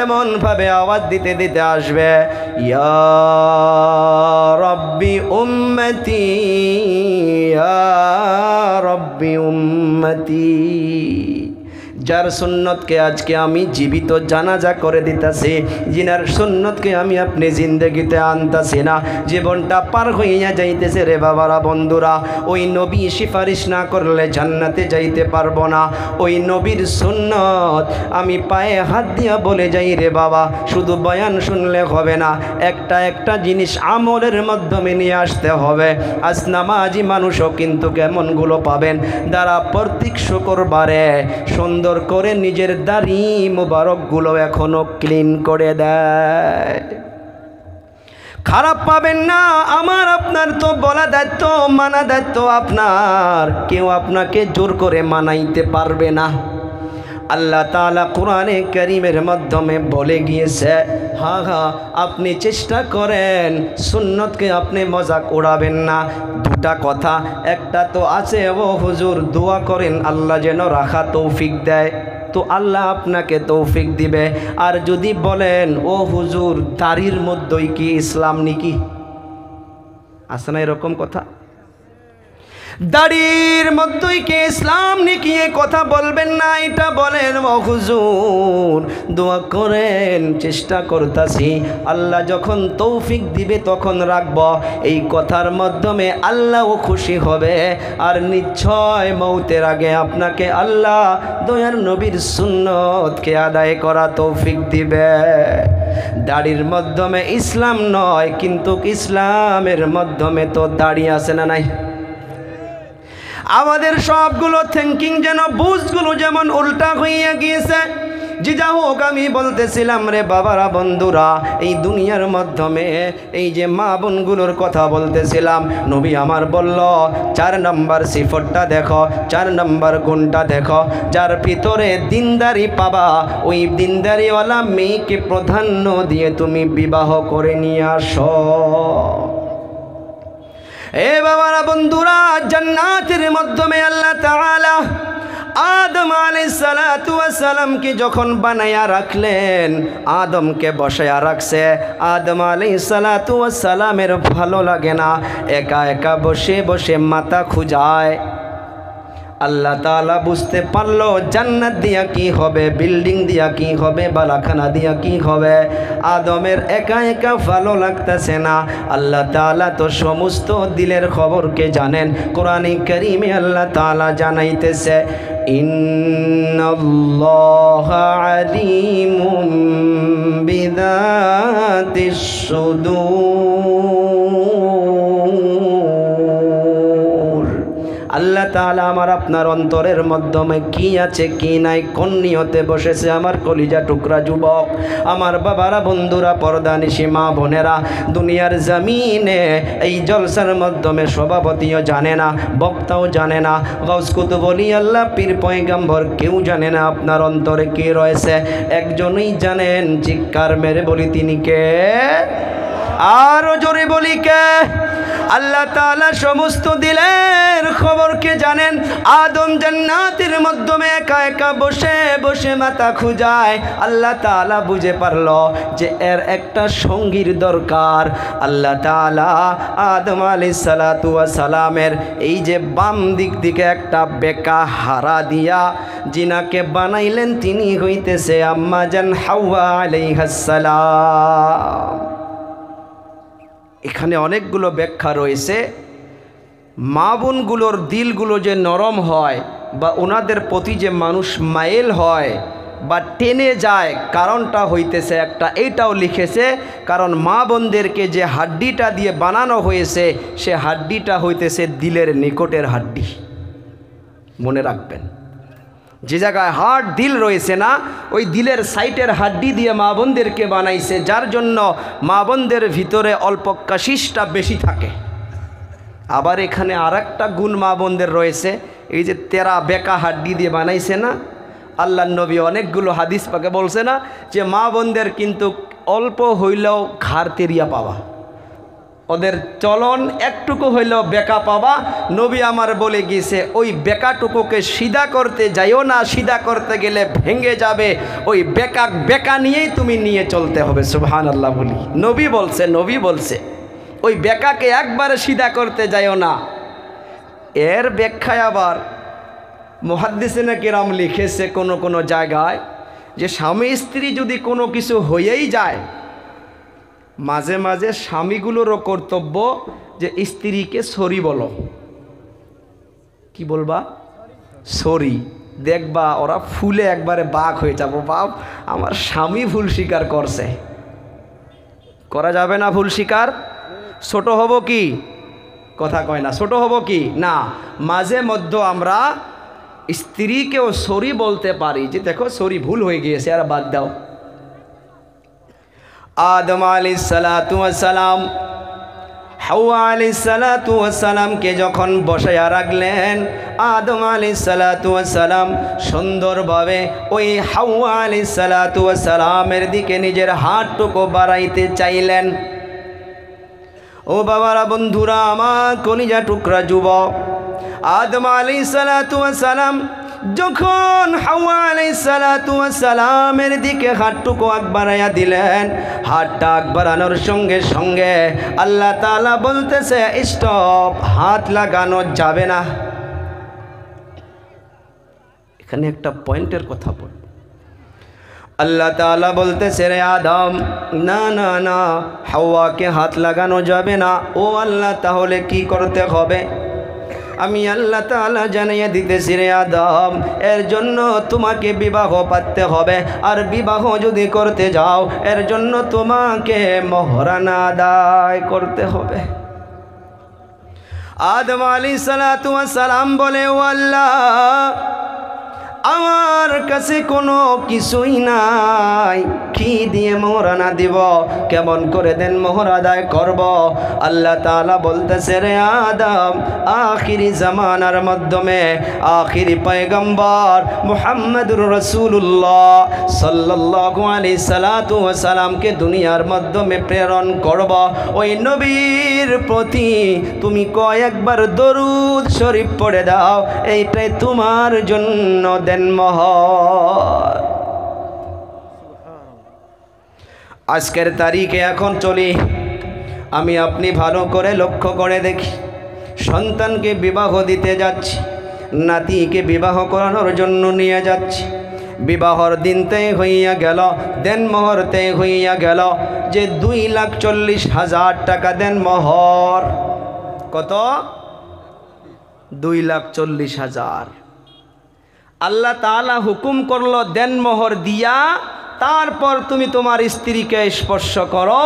এমন ভাবে আওয়াজ দিতে দিতে আসবে, ইয়া রাব্বি উম্মতি ইয়া রাব্বি উম্মতি। যার সুন্নতকে আজকে আমি জীবিত জানাজা করে দিতেছি, যিনার সুন্নতকে আমি আপনি জিন্দগিতে আনতাছি না, জীবনটা পার হইয়া যাইতেছে রে বাবারা বন্ধুরা। ওই নবী সিফারিশ না করলে জান্নাতে যাইতে পারবো না। ওই নবীর সুন্নত আমি পায়ে হাত দিয়া বলে যাই রে বাবা, শুধু বয়ান শুনলে হবে না, একটা একটা জিনিস আমলের মাধ্যমে নিয়ে আসতে হবে। আজ নামাজি মানুষও কিন্তু কেমনগুলো পাবেন, যারা প্রত্যেক শুক্রবারে সুন্দর করে নিজের দাড়ি মোবারকগুলো এখনো ক্লিন করে দেয়। খারাপ পাবেন না। আমার আপনার তো বলা দায়িত্ব, মানা দায়িত্ব আপনার, কেউ আপনাকে জোর করে মানাইতে পারবে না। আল্লাহ তাআলা কোরআনে কারীমের মাধ্যমে বলে গিয়েছে, হ্যাঁ হ্যাঁ আপনি চেষ্টা করেন সুন্নতকে আপনি মজাক উড়াবেন না। দুটা কথা, একটা তো আছে ও হুজুর দোয়া করেন আল্লাহ যেন রাখা তৌফিক দেয়, তো আল্লাহ আপনাকে তৌফিক দিবে। আর যদি বলেন ও হুজুর দাড়ির মধ্যেই কি ইসলাম নাকি, আছে না এরকম কথা? দাড়ির মধ্যেই কি ইসলাম নাকি, এ কথা বলবেন না। এটা বলেন ও হুজুর দোয়া করেন, চেষ্টা করতাছি, আল্লাহ যখন তৌফিক দিবে তখন রাখব। এই কথার মাধ্যমে আল্লাহও খুশি হবে, আর নিশ্চয় মৌতের আগে আপনাকে আল্লাহ দয়ার নবীর সুন্নতকে আদায় করা তৌফিক দিবে। দাড়ির মাধ্যমে ইসলাম নয়, কিন্তু ইসলামের মাধ্যমে তো দাড়ি আছে না নাই? আমাদের সবগুলো থিঙ্কিং যেন বুঝগুলো যেমন উল্টা হইয়া গিয়েছে। যে যা হোক, আমি বলতেছিলাম রে বাবারা বন্ধুরা, এই দুনিয়ার মাধ্যমে এই যে মা বোনগুলোর কথা বলতেছিলাম, নবী আমার বলল 4 নম্বর সিফতটা দেখো, 4 নম্বর গুণটা দেখো, যার ভিতরে দিনদারি পাবা, ওই দিনদারিওয়ালা মেয়েকে প্রাধান্য দিয়ে তুমি বিবাহ করে নিয়ে আসো। এ বাবারা বন্ধুরা, জান্নাতের মাধ্যমে আল্লাহ তাআলা আদম আলাইহিস সালাতু ওয়াস সালামকে যখন বানায়া রাখলেন, আদমকে বসায়া রাখছে। আদম আলাইহিস সালাতু ওয়াস সালামের ভালো লাগে না একা একা বসে বসে মাথা খুঁজায়। আল্লাহ তাআলা বুঝতে পারলো জান্নাত দিয়া কি হবে, বিল্ডিং দিয়া কি হবে, বালাখানা দিয়া কি হবে। আদমের একা একা ভালো লাগতেছে না। আল্লাহ তাআলা তো সমস্ত দিলের খবরকে জানেন। কোরআনে কারীমে আল্লাহ তাআলা জানাইতেছে, ইন্নাল্লাহা আলিমুম বিযাতিস সুদূর। আল্লাহ তাআলা আমার আপনার অন্তরের মাধ্যমে কি আছে কি নাই, কোন নিয়তে বসেছে আমার কলিজা টুকরা যুবক, আমার বাবারা, বন্ধুরা, পর্দানিশী মা বোনেরা, দুনিয়ার জমিনে এই জলসার মাধ্যমে সভাপতিও জানে না, বক্তাও জানে না, গাউস কুতুব ওলি আল্লাহ পীর পয়গম্বর কেউ জানে না আপনার অন্তরে কি রয়েছে। একজনই জানেন, চিৎকার মেরে বলি তিনি কে? আরো জোরে বলি কে? আল্লাহ তাআলা সমস্ত দিলের খবরকে জানেন। আদম জান্নাতের মাধ্যমে একা একা বসে বসে মাথা খুঁজায়, আল্লাহ তাআলা বুঝে পারল যে এর একটা সঙ্গীর দরকার। আল্লাহ তাআলা আদম আলাইহিস সালাতু ওয়াস সালামের এই যে বাম দিক দিকে একটা বেকা হারা দিয়া জিনাকে বানাইলেন, তিনি হইতেছে আম্মা জান হাওয়া আলাইহাস সালাম। এখানে অনেকগুলো ব্যাখ্যা রয়েছে। মা বোনগুলোর দিলগুলো যে নরম হয় বা ওনাদের প্রতি যে মানুষ মাইল হয় বা টেনে যায়, কারণটা হইতেছে একটা, এইটাও লিখেছে কারণ মা বোনদেরকে যে হাড্ডিটা দিয়ে বানানো হয়েছে সে হাড্ডিটা হইতেছে দিলের নিকটের হাড্ডি। মনে রাখবেন, যে জায়গায় হার্ট দিল রয়েছে না, ওই দিলের সাইটের হাড্ডি দিয়ে মা বোনদেরকে বানাইছে, যার জন্য মা বোনদের ভিতরে অল্প কাশিসটা বেশি থাকে। আবার এখানে আর একটা গুণ মা বোনদের রয়েছে, এই যে তেরা বেকা হাড্ডি দিয়ে বানাইছে না, আল্লাহ নবী অনেকগুলো হাদিস পাকে বলছে না যে মা বোনদের কিন্তু অল্প হইলেও ঘাড় তেরিয়া পাওয়া, ওদের চলন একটুকু হইলেও বেকা পাবা। নবী আমার বলে গিয়েছে ওই বেকাটুকুকে সিধা করতে যাইও না, সিধা করতে গেলে ভেঙে যাবে, ওই বেকা নিয়েই তুমি নিয়ে চলতে হবে। সুবহানাল্লাহ বলি, নবী বলছে, নবী বলছে ওই বেকাকে একবারে সিধা করতে যাইও না। এর ব্যাখ্যায় আবার মুহাদ্দিসিনে কিরাম লিখেছে কোনো কোনো জায়গায় যে স্বামী স্ত্রী যদি কোনো কিছু হয়েই যায়, মাঝে মাঝে স্বামীগুলোরও কর্তব্য যে স্ত্রীকে সরি বলো। কি বলবা? সরি। দেখবা ওরা ফুলে একবারে বাঘ হয়ে যাবো, বাপ আমার স্বামী ভুল স্বীকার করছে। করা যাবে না ভুল স্বীকার? ছোট হব কি? কথা কয় না, ছোট হব কি না। মাঝে মধ্যে আমরা স্ত্রীকেও সরি বলতে পারি যে দেখো সরি, ভুল হয়ে গিয়েছে, আর বাদ দাও। আদম আলাইহিস সালাতু ওয়াস সালাম হাওয়া আলাইহিস সালাতু ওয়াস সালামকে যখন বসায়া রাখলেন, আদম আলাইহিস সালাতু ওয়াস সালাম সুন্দরভাবে ওই হাওয়া আলাইহিস সালাতু ওয়াস সালামের দিকে নিজের হাতটুকু বাড়াইতে চাইলেন। ও বাবারা, বন্ধুরা আমার, কলিজা টুকরা যুবক, আদম আলাইহিস সালাতু ওয়াস সালাম যখন হাওয়া আলাইহিস সালাতু ওয়াস সালামের দিকে হাতটুকু আগ বাড়াইয়া দিলেন, হাতটা আগ বাড়ানোর সঙ্গে সঙ্গে আল্লাহ তাআলা বলতেছে স্টপ, হাত লাগানো যাবে না। এখানে একটা পয়েন্টের কথা বল। আল্লাহ তাআলা বলতেছে রে আদম, না না না, হাওয়াকে হাত লাগানো যাবে না। ও আল্লাহ, তাহলে কি করতে হবে? আমি আল্লাহ তাআলা জানিয়ে দিতেছি রে আদম, এর জন্য তোমাকে বিবাহ পাততে হবে, আর বিবাহ যদি করতে যাও এর জন্য তোমাকে মহরানা আদায় করতে হবে। আদম আলাইহিস সালাতু ওয়াস সালাম বলে, ও আল্লাহ, আমার কাছে কোনো কিছুই নাই, কি দিয়ে মোহরানা দিব, কেমন করে দেন মোহর আদায় করব? আল্লাহ তাআলা বলতেছে রে আদম, আখিরি জামানার মাধ্যমে আখিরি পয়গম্বর মুহাম্মদুর রাসূলুল্লাহ সাল্লাল্লাহু আলাইহি সাল্লাতু ওয়া সাল্লামকে দুনিয়ার মাধ্যমে প্রেরণ করব। ওই নবীর প্রতি তুমি কয়েকবার দরুদ শরীফ পড়ে দাও, এইটাই তোমার জন্য মোহর। আজকের তারিখে এখন চলি, আমি আপনি ভালো করে লক্ষ্য করে দেখি, সন্তানকে বিবাহ দিতে যাচ্ছি, নাতিকে বিবাহ করানোর জন্য নিয়ে যাচ্ছি, বিবাহর দিনতে হইয়া গেল, দেনমোহরতে হইয়া গেল যে 2,40,000 টাকা দেনমোহর। কত? 2,40,000। আল্লাহ তাআলা হুকুম করলো দেনমোহর দিয়া, তারপর তুমি তোমার স্ত্রীকে স্পর্শ করো,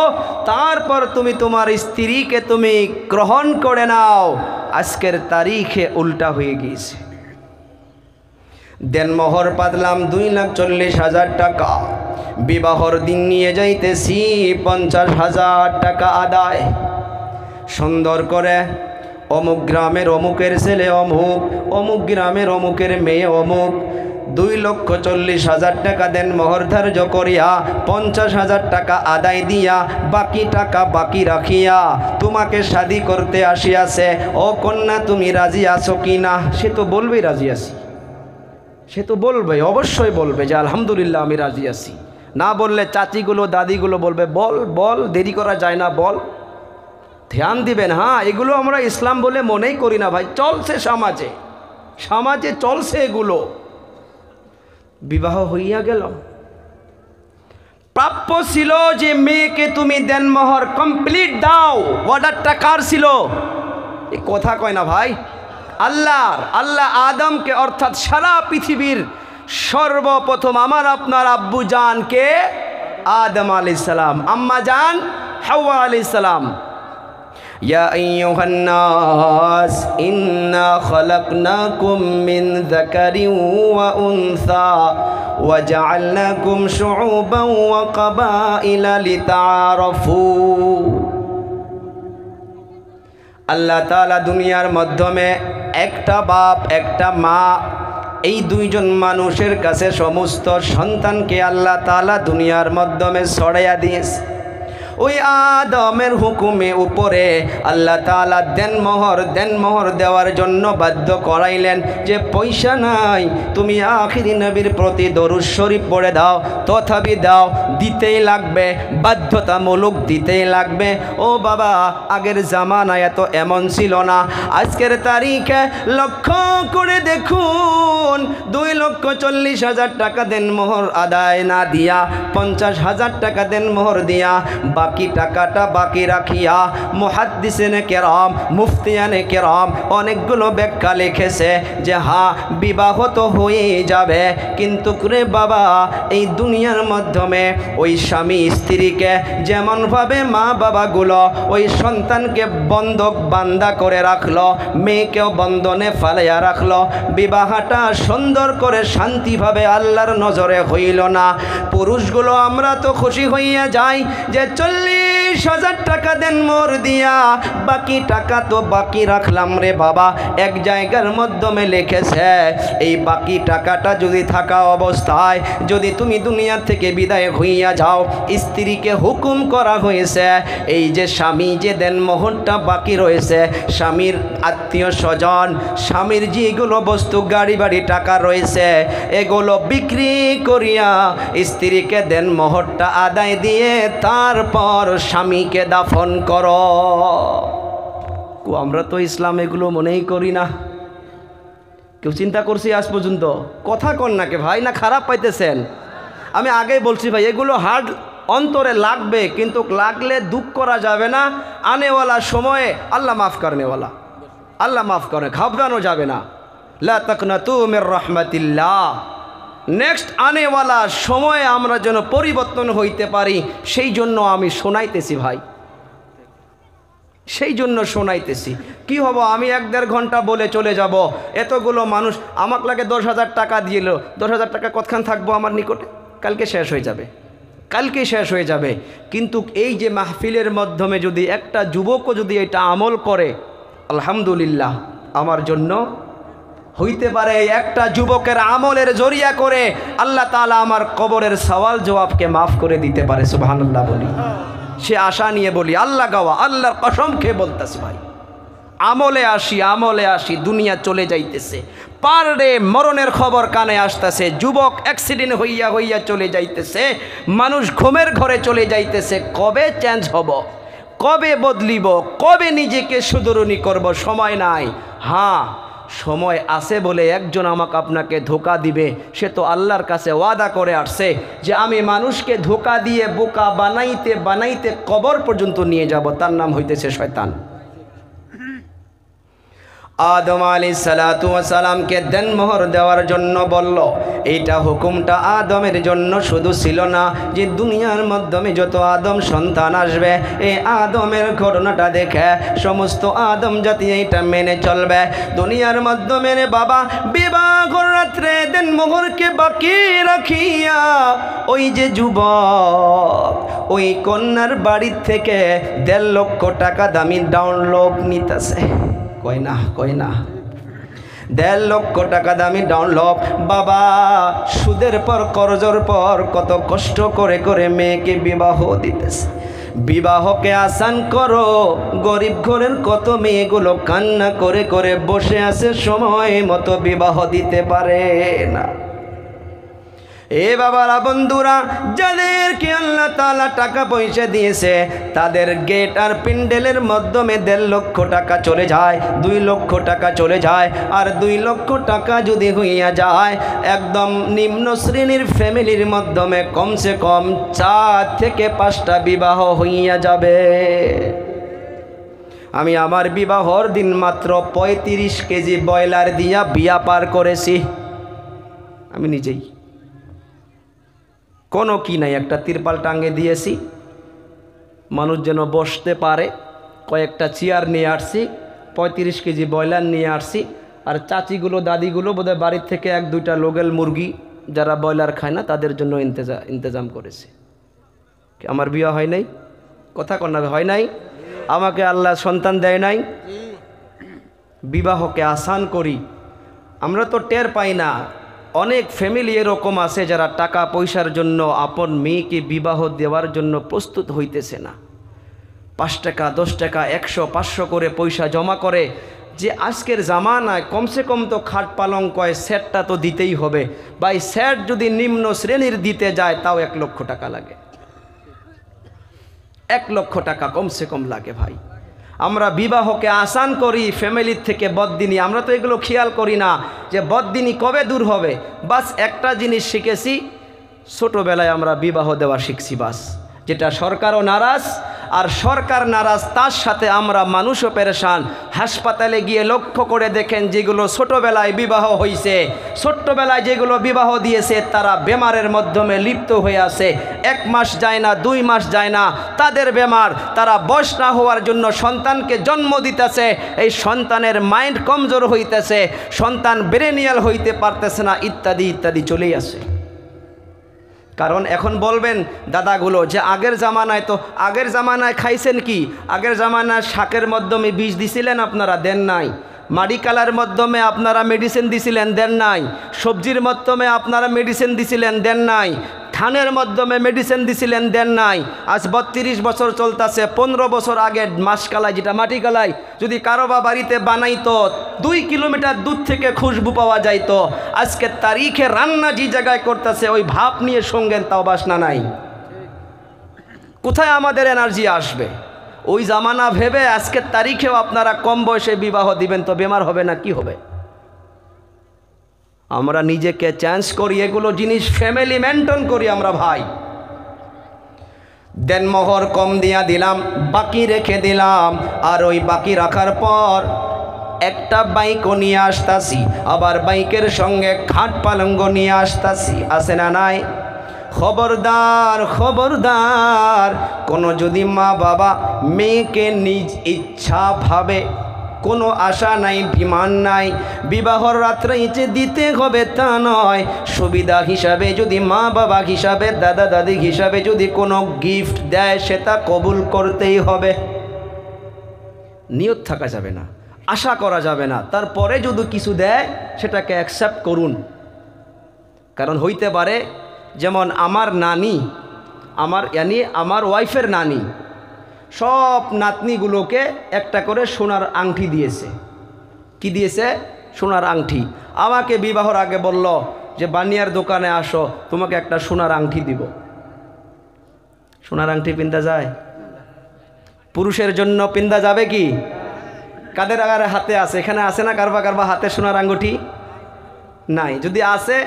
তারপর তুমি তোমার স্ত্রীকে তুমি গ্রহণ করে নাও। আজকের তারিখে উল্টা হয়ে গিয়েছে। দেনমোহর পাতলাম 2,40,000 টাকা, বিবাহর দিন নিয়ে যাইতেছি 50,000 টাকা আদায়। সুন্দর করে অমুক গ্রামের অমুকের ছেলে অমুক, অমুক গ্রামের অমুকের মেয়ে অমুক, 2,40,000 টাকা দেন মোহর ধার্য করিয়া 50,000 টাকা আদায় দিয়া বাকি টাকা বাকি রাখিয়া তোমাকে শাদী করতে আসিয়াছে। ও কন্যা, তুমি রাজি আছো কি না? সে তো বলবেই রাজি আছি, সে তো বলবে, অবশ্যই বলবে যে আলহামদুলিল্লাহ আমি রাজি আছি। না বললে চাচিগুলো দাদিগুলো বলবে বল বল, দেরি করা যায় না, বল। ধ্যান দিবেন। হ্যাঁ, এগুলো আমরা ইসলাম বলে মনেই করি না ভাই, চলছে সমাজে, সমাজে চলছে এগুলো। বিবাহ হইয়া গেল, প্রাপ্য ছিল যে মেয়েকে তুমি দেনমোহর কমপ্লিট দাও। অর্ডারটা কার ছিল? এই কথা কয় না ভাই, আল্লাহর। আল্লাহ আদমকে অর্থাৎ সারা পৃথিবীর সর্বপ্রথম আমার আপনার আব্বু জানকে আদম আলাইহিস সালাম, আম্মা জান হাওয়া আলাইহিস সালাম। ইয়া আইয়ুহান নাস ইন্না খালাকনাকুম মিন যাকারিন ওয়া উনসা ওয়া জাআলনাকুম শুউবান ওয়া কাবাইলা লিতাআরাফু। আল্লাহ তাআলা দুনিয়ার মাধ্যমে একটা বাপ একটা মা, এই দুইজন মানুষের কাছে সমস্ত সন্তানকে আল্লাহ তাআলা দুনিয়ার মাধ্যমে ছড়াইয়া দিয়েছে। ওই আদমের হুকুমে উপরে আল্লাহ তাআলা দেনমোহর দেওয়ার জন্য বাধ্য করাইলেন যে পয়সা নাই, তুমি আখিরি নবীর প্রতি দরুদ শরীফ পড়ে দাও, তথাপি দাও, দিতেই লাগবে, বাধ্যতামূলক দিতেই লাগবে। ও বাবা, আগের জামানায় এত এমন ছিল না। আজকের তারিখে লক্ষ্য করে দেখুন, 2,40,000 টাকা দেনমোহর আদায় না দিয়া 50,000 টাকা দেনমোহর দিয়া বাকি টাকাটা বাকি রাখিয়া মুহাদ্দিসিনে কেরাম, মুফতিয়ানে কেরাম অনেকগুলো ব্যাখ্যা লিখেছে যে হ্যাঁ, বিবাহ তো হয়ে যাবে, কিন্তু রে বাবা, এই দুনিয়ার মাধ্যমে ওই স্বামী স্ত্রীকে যেমনভাবে মা বাবাগুলো ওই সন্তানকে বন্ধক বান্দা করে রাখলো, মেয়েকেও বন্ধনে ফালাইয়া রাখলো, বিবাহটা সুন্দর করে শান্তিভাবে আল্লাহর নজরে হইল না। পুরুষগুলো আমরা তো খুশি হইয়া যাই যে 40,000 টাকা দেনমোহর দিয়া বাকি টাকা তো বাকি রাখলাম রে বাবা। এক জায়গার মাধ্যমে লিখেছে এই বাকি টাকাটা যদি থাকা অবস্থায় যদি তুমি দুনিয়া থেকে বিদায় হইয়া যাও, স্ত্রীকে হুকুম করা হয়েছে এই যে স্বামী যে দেনমোহরটা বাকি রয়েছে, স্বামীর আত্মীয় স্বজন, স্বামীর যেগুলো বস্তু গাড়ি বাড়ি টাকা রয়েছে, এগুলো বিক্রি করিয়া স্ত্রীকে দেনমোহরটা আদায় দিয়ে তারপর স্বামীকে দাফন করো। আমরা তো ইসলাম এগুলো মনেই করি না। কেউ চিন্তা করছি আজ পর্যন্ত? কথা কন নাকি ভাই, না খারাপ পাইতেছেন? আমি আগেই বলছি ভাই, এগুলো হার্ড অন্তরে লাগবে, কিন্তু লাগলে দুঃখ করা যাবে না। আনেওয়ালা সময়ে আল্লাহ মাফ করনেওয়ালা, আল্লাহ মাফ করে, ঘাবড়ানো যাবে না। লা তাকনাতু মির রাহমাতিল্লাহ। নেক্সট আনেওয়ালা সময়ে আমরা যেন পরিবর্তন হইতে পারি, সেই জন্য আমি শোনাইতেছি ভাই, সেই জন্য শোনাইতেছি। কি হবো, আমি 1-1.5 ঘন্টা বলে চলে যাব, এতগুলো মানুষ আমাকে লাগে 10,000 টাকা দিল, 10,000 টাকা কতক্ষণ থাকবো আমার নিকটে? কালকে শেষ হয়ে যাবে, কালকে শেষ হয়ে যাবে। কিন্তু এই যে মাহফিলের মাধ্যমে যদি একটা যুবকও যদি এটা আমল করে, আলহামদুলিল্লাহ, আমার জন্য হইতে পারে। একটা যুবকের আমলের জরিয়া করে আল্লাহ তাআলা আমার কবরের সওয়াল জবাবকে মাফ করে দিতে পারে। সুবহানাল্লাহ বলি, সে আশা নিয়ে বলি, আল্লাহ গাওয়া, আল্লাহর কসম খেয়ে বলতেছি ভাই, আমলে আসি, দুনিয়া চলে যাইতেছে, পার ডে মরণের খবর কানে আসতেছে, যুবক অ্যাক্সিডেন্ট হইয়া চলে যাইতেছে, মানুষ ঘুমের ঘরে চলে যাইতেছে। কবে চেঞ্জ হব, কবে বদলিব, কবে নিজেকে সুদরুনি করব? সময় নাই। হ্যাঁ, সময় আছে বলে একজন আমাকে আপনাকে ধোকা দিবে, সে তো আল্লাহর কাছে ওয়াদা করে আসছে যে আমি মানুষকে ধোকা দিয়ে বোকা বানাইতে বানাইতে কবর পর্যন্ত নিয়ে যাব, তার নাম হইতেছে শয়তান। আদম আলাইহিস সালাতু ওয়াস সালামকে দেনমোহর দেওয়ার জন্য বলল। এইটা হুকুমটা আদমের জন্য শুধু ছিল না, যে দুনিয়ার মাধ্যমে যত আদম সন্তান আসবে এই আদমের ঘটনাটা দেখে সমস্ত আদম জাতি এইটা মেনে চলবে। দুনিয়ার মাধ্যমে রে বাবা বিবাহ রাত্রে দেনমোহরকে বাকি রাখিয়া ওই যে যুবক ওই কন্যার বাড়ির থেকে 1.5 লক্ষ টাকা দামি ডাউনলোড নিতেছে। কই না 1.5 লক্ষ টাকা দামি ডাউনলোড। বাবা সুদের পর কর্জর পর কত কষ্ট করে করে মেয়েকে বিবাহ দিতেছে। বিবাহকে আসান করো, গরিব ঘরের কত মেয়েগুলো কান্না করে করে বসে আছে, সময় মতো বিবাহ দিতে পারে না। এ বাবারা বন্ধুরা, যাদেরকে আল্লাহ তাআলা টাকা পয়সা দিয়েছে তাদের গেট আর প্যান্ডেলের মাধ্যমে 1.5 লক্ষ টাকা চলে যায়, 2 লক্ষ টাকা চলে যায়। আর 2 লক্ষ টাকা যদি হইয়া যায় একদম নিম্ন শ্রেণীর ফ্যামিলির মাধ্যমে কমসে কম 4 থেকে 5টা বিবাহ হইয়া যাবে। আমি আমার বিবাহর দিন মাত্র 35 কেজি ব্রয়লার দিয়া বিয়া পার করেছি, আমি নিজেই। কোনো কি নাই, একটা তিরপাল টাঙ্গে দিয়েছি মানুষ যেন বসতে পারে, কয়েকটা চেয়ার নিয়ে আসছি, 35 কেজি ব্রয়লার নিয়ে আসছি। আর চাচিগুলো দাদিগুলো বোধহয় বাড়ির থেকে 1-2টা লোকেল মুরগি যারা ব্রয়লার খায় না তাদের জন্য ইন্তজাম করেছে। আমার বিয়ে হয় নাই, কথা কন্যা হয় নাই, আমাকে আল্লাহ সন্তান দেয় নাই। বিবাহকে আসান করি, আমরা তো টের পাই না। অনেক ফ্যামিলি এরকম আছে যারা টাকা পয়সার জন্য আপন মেয়েকে বিবাহ দেওয়ার জন্য প্রস্তুত হইতেছে না। 5 টাকা 10 টাকা 100 500 করে পয়সা জমা করে, যে আজকের জামানায় কমসে কম তো খাট পালং কয় সেটটা তো দিতেই হবে। ভাই সেট যদি নিম্ন শ্রেণীর দিতে যায় তাও 1 লক্ষ টাকা লাগে, 1 লক্ষ টাকা কমসে কম লাগে ভাই। আমরা বিবাহকে আসান করি ফ্যামিলির থেকে বদদিনী, আমরা তো এগুলো খেয়াল করি না যে বদদিনী কবে দূর হবে। বাস একটা জিনিস শিখেছি, ছোটোবেলায় আমরা বিবাহ দেওয়া শিখছি বাস, যেটা সরকারও নারাজ। আর সরকার নারাজ, তার সাথে আমরা মানুষও পেরেশান। হাসপাতালে গিয়ে লক্ষ্য করে দেখেন যেগুলো ছোটোবেলায় বিবাহ হয়েছে, ছোট্টবেলায় যেগুলো বিবাহ দিয়েছে তারা বেমারের মাধ্যমে লিপ্ত হয়ে আছে। 1 মাস যায় না, 2 মাস যায় না, তাদের বেমার, তারা বয়স না হওয়ার জন্য সন্তানকে জন্ম দিতেছে, এই সন্তানের মাইন্ড কমজোর হইতেছে, সন্তান ব্রেনিয়াল হইতে পারতেছে না, ইত্যাদি ইত্যাদি চলেই আসে। কারণ এখন বলবেন দাদাগুলো যে আগের জামানায় খাইছেন কি? আগের জামানায় শাকের মাধ্যমে বিষ দিছিলেন আপনারা, দেন নাই। মাড়ি কালার মাধ্যমে আপনারা মেডিসিন দিছিলেন, দেন নাই। সবজির মাধ্যমে আপনারা মেডিসিন দিছিলেন, দেন নাই। ধানের মাধ্যমে মেডিসিন দিছিলেন, দেন নাই। আজ 32 বছর চলতেছে। 15 বছর আগে মাসকালাই, যেটা মাটি কালাই, যদি কারোবা বাড়িতে বানাইতো 2 কিলোমিটার দূর থেকে খুশবু পাওয়া যাইতো। আজকে তারিখে রান্না যে জায়গায় করতেছে ওই ভাপ নিয়ে সঙ্গে তাও বাসনা নাই। কোথায় আমাদের এনার্জি আসবে? ওই জামানা ভেবে আজকের তারিখেও আপনারা কম বয়সে বিবাহ দিবেন তো বেমার হবে না কি হবে? আমরা নিজেকে চেঞ্জ করি, এগুলো জিনিস ফ্যামিলি মেনটেন করি আমরা ভাই। দেনমোহর কম দিয়া দিলাম, বাকি রেখে দিলাম। আর ওই বাকি রাখার পর একটা বাইকও নিয়ে আসতাছি, আবার বাইকের সঙ্গে খাট পালঙ্গ নিয়ে আসতাছি, আছে না নাই? খবরদার খবরদার, কোনো যদি মা বাবা মেয়েকে নিজ ইচ্ছা ভাবে, কোনো আশা নাই, বিমান নাই, বিবাহর রাত্রে যে দিতে হবে তা নয়, সুবিধা হিসাবে যদি মা বাবা হিসাবে, দাদা দাদি হিসাবে যদি কোনো গিফট দেয় সেটা কবুল করতেই হবে। নিয়ত থাকা যাবে না, আশা করা যাবে না, তারপরে যদি কিছু দেয় সেটাকে অ্যাকসেপ্ট করুন। কারণ হইতে পারে যেমন আমার নানি, আমার ওয়াইফের নানি সব নাতনিগুলোকে একটা করে সোনার আংটি দিয়েছে। কি দিয়েছে? সোনার আংটি। আমাকে বিবাহর আগে বলল যে বানিয়ার দোকানে আসো, তোমাকে একটা সোনার আংটি দিব। সোনার আংটি পিন্দা যায়? পুরুষের জন্য পিন্দা যাবে কি? কাদের আগারে হাতে আছে? এখানে আছে না কারবা হাতে সোনার আঙ্গুঠি? নাই। যদি আছে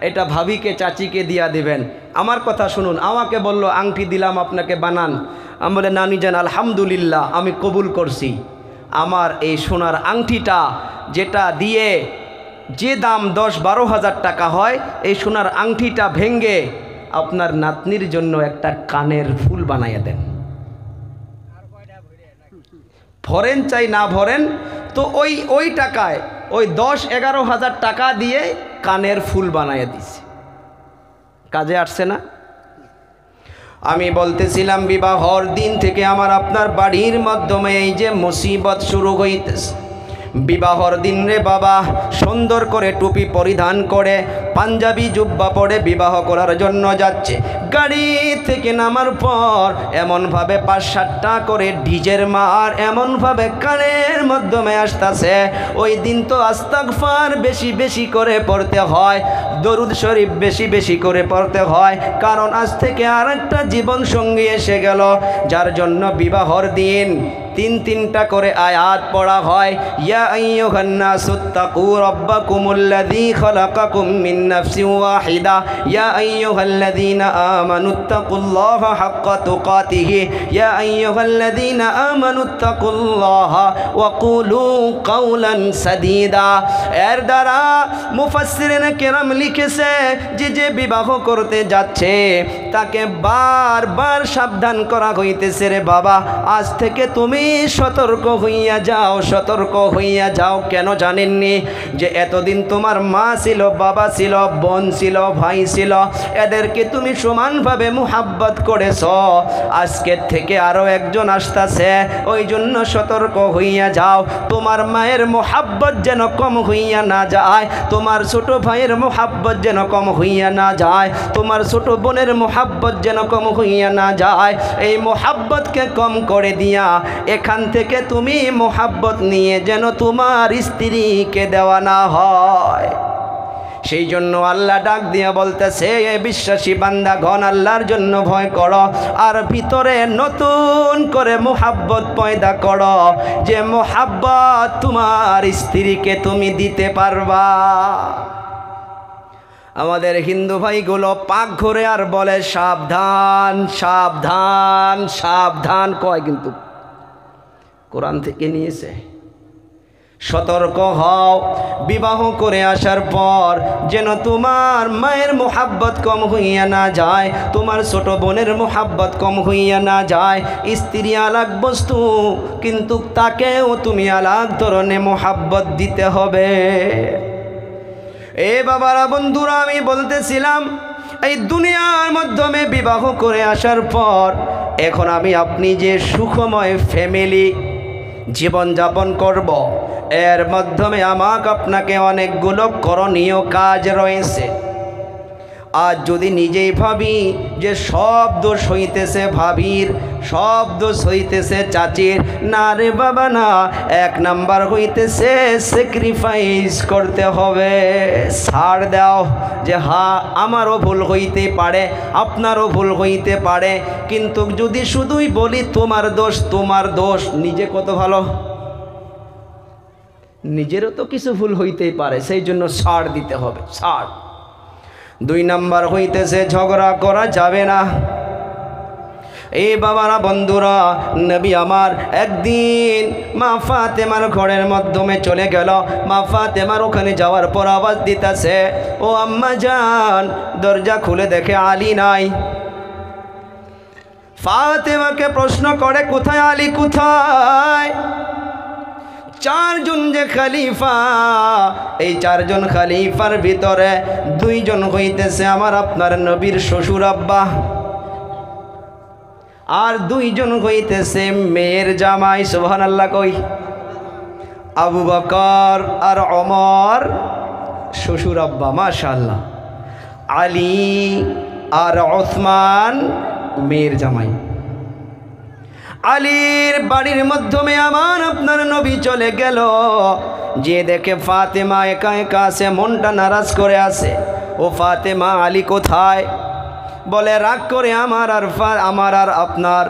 এটা ভাবিকে চাচিকে দিয়া দিবেন। আমার কথা শুনুন, আমাকে বলল আংটি দিলাম আপনাকে বানান। আমি বলে নানি জান আলহামদুলিল্লাহ, আমি কবুল করছি। আমার এই সোনার আংটিটা যেটা দিয়ে যে দাম 10-12 হাজার টাকা হয়, এই সোনার আংটিটা ভেঙ্গে আপনার নাতনির জন্য একটা কানের ফুল বানাইয়া দেন। ভরেন চাই না ভরেন, তো ওই টাকায় ওই 10-11 হাজার টাকা দিয়ে কানের ফুল বানাইয়া দিছে। কাজে আসছে না? আমি বলতেছিলাম বিবাহর দিন থেকে আমার আপনার বাড়ির মাধ্যমে এই যে মুসিবত শুরু হইতেছে। বিবাহর দিন রে বাবা সুন্দর করে টুপি পরিধান করে পাঞ্জাবি জুব্বা পরে বিবাহ করার জন্য যাচ্ছে। গাড়ি থেকে নামার পর এমনভাবে 5-7টা করে ডিজের মার এমনভাবে কানের মাধ্যমে আসতেছে। ওই দিন তো আস্তাগফার বেশি বেশি করে পড়তে হয়, দরুদ শরীফ বেশি বেশি করে পড়তে হয়, কারণ আজ থেকে আর একটা জীবন সঙ্গী এসে গেল, যার জন্য বিবাহর দিন 3-3টা করে আয়াত পড়া হয়। ইয়া আইয়ুহান নাসুত্তাকু রাব্বাকুমুল্লাযী খালাকাকুম মিন নাফসিন ওয়াহিদা ইয়া আইয়ুহাল্লাযীনা আমানুত্তাকুল্লাহা হাক্কা তুকাতিহি ইয়া আইয়ুহাল্লাযীনা আমানুত্তাকুল্লাহা ওয়া কুলু কাওলান সাদীদা। এর দ্বারা মুফাসসিরিনে কেরাম লিখেছে যে বিবাহ করতে যাচ্ছে তাকে বারবার সাবধান করা হইতেছে, রে বাবা আজ থেকে তুমি সতর্ক হইয়া যাও, সতর্ক হইয়া যাও। কেন জানেননি? যে এতদিন তোমার মা ছিল, বাবা ছিল, বোন ছিল, ভাই ছিল, এদেরকে তুমি সমানভাবে মুহাব্বত করেছ। আজকের থেকে আরও একজন আসতেছে, ওই জন্য সতর্ক হইয়া যাও। তোমার মায়ের মুহাব্বত যেন কম হইয়া না যায়, তোমার ছোট ভাইয়ের মুহাব্বত যেন কম হইয়া না যায়, তোমার ছোট বোনের মুহাব্বত যেন কম হইয়া না যায়। এই মুহাব্বতকে কম করে দিয়া এখান থেকে তুমি মুহাব্বত নিয়ে যেন তোমার স্ত্রীকে দেওয়া না হয়। সেই জন্য আল্লাহ ডাক দিয়া বলতেছে, এ বিশ্বাসী বান্দাগণ আল্লাহর জন্য ভয় করো আর ভিতরে নতুন করে মুহাব্বত পয়দা করো, যে মুহাব্বত তোমার স্ত্রীকে তুমি দিতে পারবা। আমাদের হিন্দু ভাইগুলো পাক ঘুরে আর বলে সাবধান সাবধান সাবধান কয়, কিন্তু কোরআন থেকে নিয়েছে। সতর্ক হও বিবাহ করে আসার পর যেন তোমার মায়ের মুহাব্বত কম হইয়া না যায়, তোমার ছোট বোনের মুহাব্বত কম হইয়া না যায়। স্ত্রী আলাগ বস্তু, কিন্তু তাকেও তুমি আলাগ ধরনের মুহাব্বত দিতে হবে। এ বাবারা বন্ধুরা, আমি বলতেছিলাম এই দুনিয়ার মাধ্যমে বিবাহ করে আসার পর এখন আমি আপনি যে সুখময় ফ্যামিলি জীবনযাপন করব, এর মাধ্যমে আমাকে আপনাকে অনেকগুলো করণীয় কাজ রয়েছে। আজ যদি নিজেই ভাবি যে সব দোষ হইতেছে ভাবির, সব দোষ হইতেছে চাচির, না রে বাবা না, 1 নাম্বার হইতেছে স্যাক্রিফাইস করতে হবে। ছাড় দাও যে হ্যাঁ আমারও ভুল হইতে পারে, আপনারও ভুল হইতে পারে, কিন্তু যদি শুধুই বলি তোমার দোষ তোমার দোষ, নিজে কত ভালো, নিজেরও তো কিছু ভুল হইতেই পারে, সেই জন্য ছাড় দিতে হবে, ছাড়। 2 নাম্বার হইতেছে ঝগড়া করা যাবে না। এই বাবারা বন্ধুরা, নবী আমার একদিন মা ফাতেমার ঘরের মাধ্যমে চলে গেল। মা ফাতেমার ওখানে যাওয়ার পর আওয়াজ দিতেছে, ও আম্মা জান, দরজা খুলে দেখে আলী নাই। ফাতেমাকে প্রশ্ন করে, কোথায় আলী, কোথায়? 4 জন যে খলিফা, এই 4 জন খলিফার ভিতরে 2 জন হইতেছে আমার আপনার নবীর শ্বশুর আব্বা, আর 2 জন হইতেছে মেয়ের জামাই। সুবহানাল্লাহ কই? আবু বকর আর ওমর শ্বশুর আব্বা, মাশাআল্লাহ। আলী আর ওসমান মেয়ের জামাই। আলীর বাড়ির মাধ্যমে আমার আপনার নবী চলে গেল, যে দেখে ফাতেমা একা একা আছে, মনটা নারাজ করে আছে। ও ফাতেমা, আলী কোথায়? বলে রাগ করে আমার আর আপনার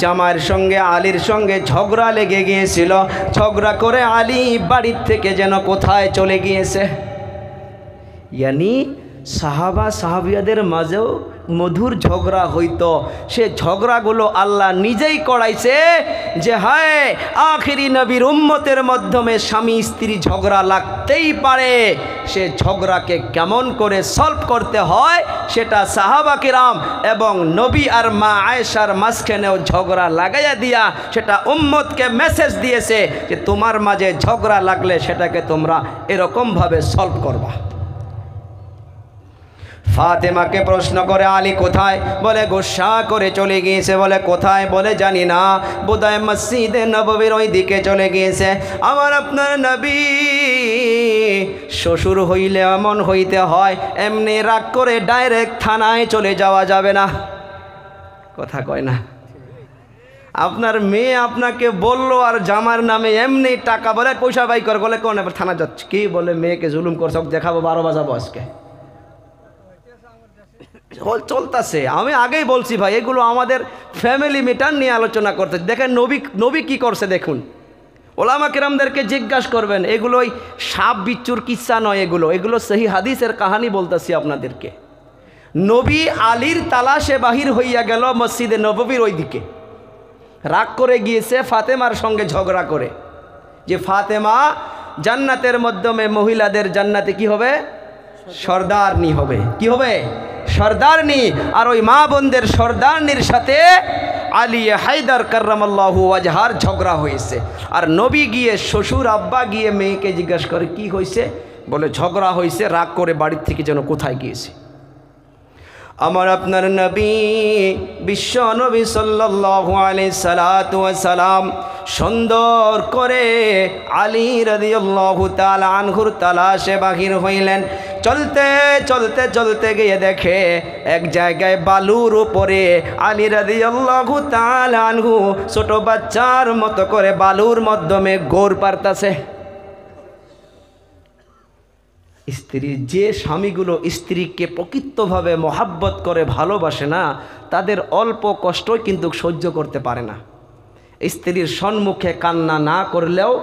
জামাইয়ের সঙ্গে আলীর সঙ্গে ঝগড়া লেগে গিয়েছিল, ঝগড়া করে আলী বাড়ির থেকে যেন কোথায় চলে গিয়েছে। ইয়ানি সাহাবা সাহাবিয়াদের মাঝেও মধুর ঝগড়া হইতো, সে ঝগড়াগুলো আল্লাহ নিজেই করাইছে যে হায় আখিরি নবীর উম্মতের মাধ্যমে স্বামী স্ত্রী ঝগড়া লাগতেই পারে, সে ঝগড়াকে কেমন করে সলভ করতে হয় সেটা সাহাবা কিরাম এবং নবী আর মা আয়েশার মাঝখানেও ঝগড়া লাগাইয়া দিয়া সেটা উম্মতকে মেসেজ দিয়েছে যে তোমার মাঝে ঝগড়া লাগলে সেটাকে তোমরা এরকমভাবে সলভ করবা। ফাতেমাকে প্রশ্ন করে আলী কোথায়? বলে গোসা করে চলে গিয়েছে। বলে কোথায়? বলে জানি না, বোধহয় মসজিদে নববীর ওই দিকে চলে গিয়েছে। আমার আপনার নবী শ্বশুর হইলে এমন হইতে হয়, এমনি রাগ করে ডাইরেক্ট থানায় চলে যাওয়া যাবে না। কথা কয় না? আপনার মেয়ে আপনাকে বললো আর জামার নামে এমনি টাকা বলে পয়সা বাই কর, বলে কোন এবার থানা যাচ্ছে কি? বলে মেয়েকে জুলুম করছে, দেখাবো 12 বাজাবো আজকে। চলতেছে। আমি আগেই বলছি ভাই, এগুলো আমাদের ফ্যামিলি মিটার নিয়ে আলোচনা করতে। দেখেন নবী কি করছে দেখুন। ওলামা কিরামদেরকে জিজ্ঞাসা করবেন, এগুলোই সাপ বিচ্ছুর কিচ্ছা নয়, এগুলো সহি হাদিসের কাহানি বলতেছি আপনাদেরকে। নবী আলীর তালাশে বাহির হইয়া গেল মসজিদে নববীর ওই দিকে, রাগ করে গিয়েছে ফাতেমার সঙ্গে ঝগড়া করে যে ফাতেমা জান্নাতের মাধ্যমে মহিলাদের জান্নাতে কি হবে? সর্দারনি হবে। কি হবে? সর্দারনি। আর ওই মা বোনদের সর্দারনির সাথে আলী হায়দার কাররামাল্লাহু ওয়াজহার ঝগড়া হয়েছে। আর নবী গিয়ে শ্বশুর আব্বা গিয়ে মেয়েকে জিজ্ঞাসা করে কি হয়েছে? বলে ঝগড়া হয়েছে, রাগ করে বাড়ির থেকে যেন কোথায় গিয়েছে। আমার আপনার নবী বিশ্ব নবী সাল্লাল্লাহু আলাইহি সাল্লাতু ওয়া সালাম সুন্দর করে আলী রাদিয়াল্লাহু তাআলা আনহুর তালাশে বাহির হইলেন। চলতে চলতে চলতে গিয়ে দেখে এক জায়গায় বালুর উপরে আলী রাদিয়াল্লাহু তাআলা আনহু ছোট বাচ্চার মতো করে বালুর মাধ্যমে গোড় পারতাছে। স্ত্রী, যে স্বামীগুলো স্ত্রীকে প্রকৃতভাবে মহাব্বত করে ভালোবাসে না, তাদের অল্প কষ্টই কিন্তু সহ্য করতে পারে না। স্ত্রীর সম্মুখে কান্না না করলেও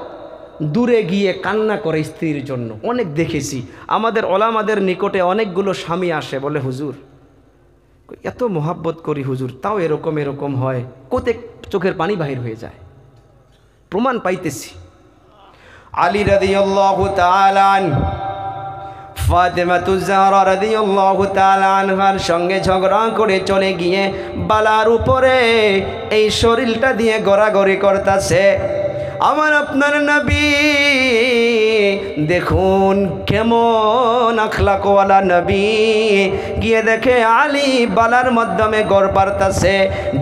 দূরে গিয়ে কান্না করে স্ত্রীর জন্য। অনেক দেখেছি আমাদের ওলামাদের নিকটে অনেকগুলো স্বামী আসে, বলে হুজুর এত মহাব্বত করি হুজুর, তাও এরকম হয়, কোতে চোখের পানি বাহির হয়ে যায়। প্রমাণ পাইতেছি। আলী রাদিয়াল্লাহু তাআলা ফাতেমাতুজ জাহরা রাদিয়াল্লাহু তাআলা আনহার সঙ্গে ঝগড়া করে চলে গিয়ে বালার উপরে এই শরীরটা দিয়ে গড়াগড়ি করতেছে। আমার আপনার নবী দেখুন কেমন আখলাকওয়ালা নবী, গিয়ে দেখে আলী বালার মাধ্যমে গড় পারতাছে।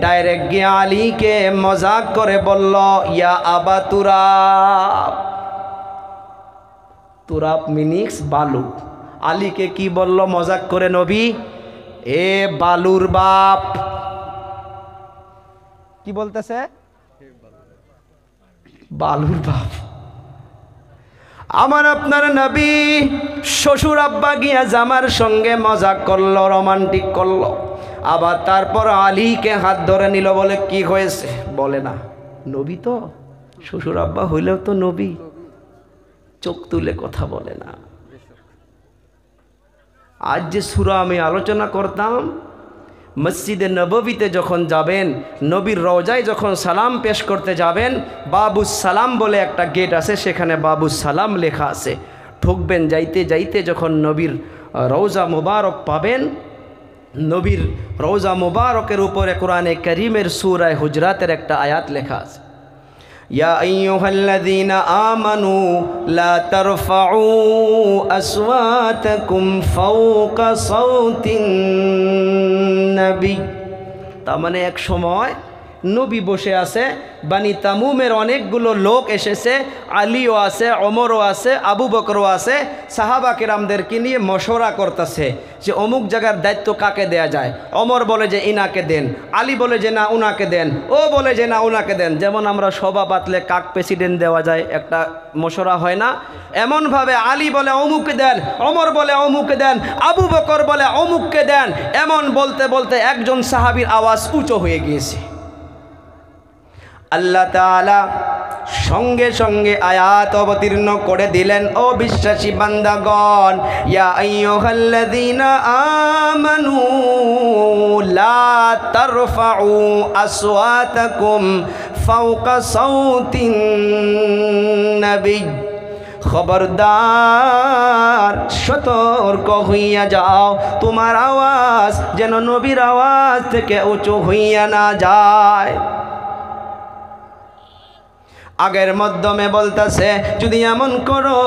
ডাইরেক্ট গিয়ে আলীকে মজাক করে বলল, ইয়া আবা তুরাব। তুরাব মিনিংস বালু। আলীকে কি বলল মজাক করে নবী? এ বালুর বাপ। কি বলতেছে? বালুর বাপ। আমার আপনার নবী শ্বশুর আব্বা গিয়া জামার সঙ্গে মজাক করলো, রোমান্টিক করলো। আবার তারপর আলীকে হাত ধরে নিল, বলে কি হয়েছে? বলে না, নবী তো, শ্বশুর আব্বা হইলেও তো নবী, চোখ তুলে কথা বলে না। আজ যে সূরা আমি আলোচনা করতাম, মসজিদে নববীতে যখন যাবেন, নবীর রওজায় যখন সালাম পেশ করতে যাবেন, বাবুস সালাম বলে একটা গেট আছে, সেখানে বাবুস সালাম লেখা আছে। ঢুকবেন, যাইতে যাইতে যখন নবীর রওজা মুবারক পাবেন, নবীর রওজা মুবারকের উপরে কোরআনে কারীমের সূরা হুজরাতের একটা আয়াত লেখা আছে, ইয়া আইয়ুহাল্লাযীনা আমানু লা তারফাউ আসওয়াতাকুম ফাওকা সাওতিন নবী। তার মানে এক সময় নবী বসে আছে, বানি তামুমের অনেকগুলো লোক এসেছে, আলীও আছে, ওমরও আছে, আবু বকরও আছে, সাহাবা কেরামদেরকে নিয়ে মশওরা করতেছে যে অমুক জায়গার দায়িত্ব কাকে দেয়া যায়। ওমর বলে যে ইনাকে দেন, আলী বলে যে না উনাকে দেন, ও বলে যে না উনাকে দেন। যেমন আমরা সভা পাতলে কাক প্রেসিডেন্ট দেওয়া যায়, একটা মশওরা হয় না? এমনভাবে আলী বলে অমুককে দেন, ওমর বলে অমুককে দেন, আবু বকর বলে অমুককে দেন। এমন বলতে বলতে একজন সাহাবীর আওয়াজ উঁচু হয়ে গিয়েছে। আল্লাহ তাআলা সঙ্গে সঙ্গে আয়াত অবতীর্ণ করে দিলেন, ও বিশ্বাসী বান্দাগণ, ইয়া আইয়ুহাল্লাযীনা আমানু লা তারফাউ আসওয়াতাকুম ফাওকা সাউতিন নবী, খবরদার সতর্ক হইয়া যাও, তোমার আওয়াজ যেন নবীর আওয়াজ থেকে উঁচু হইয়া না যায়। আগের মাধ্যমে বলতেছে যদি এমন করো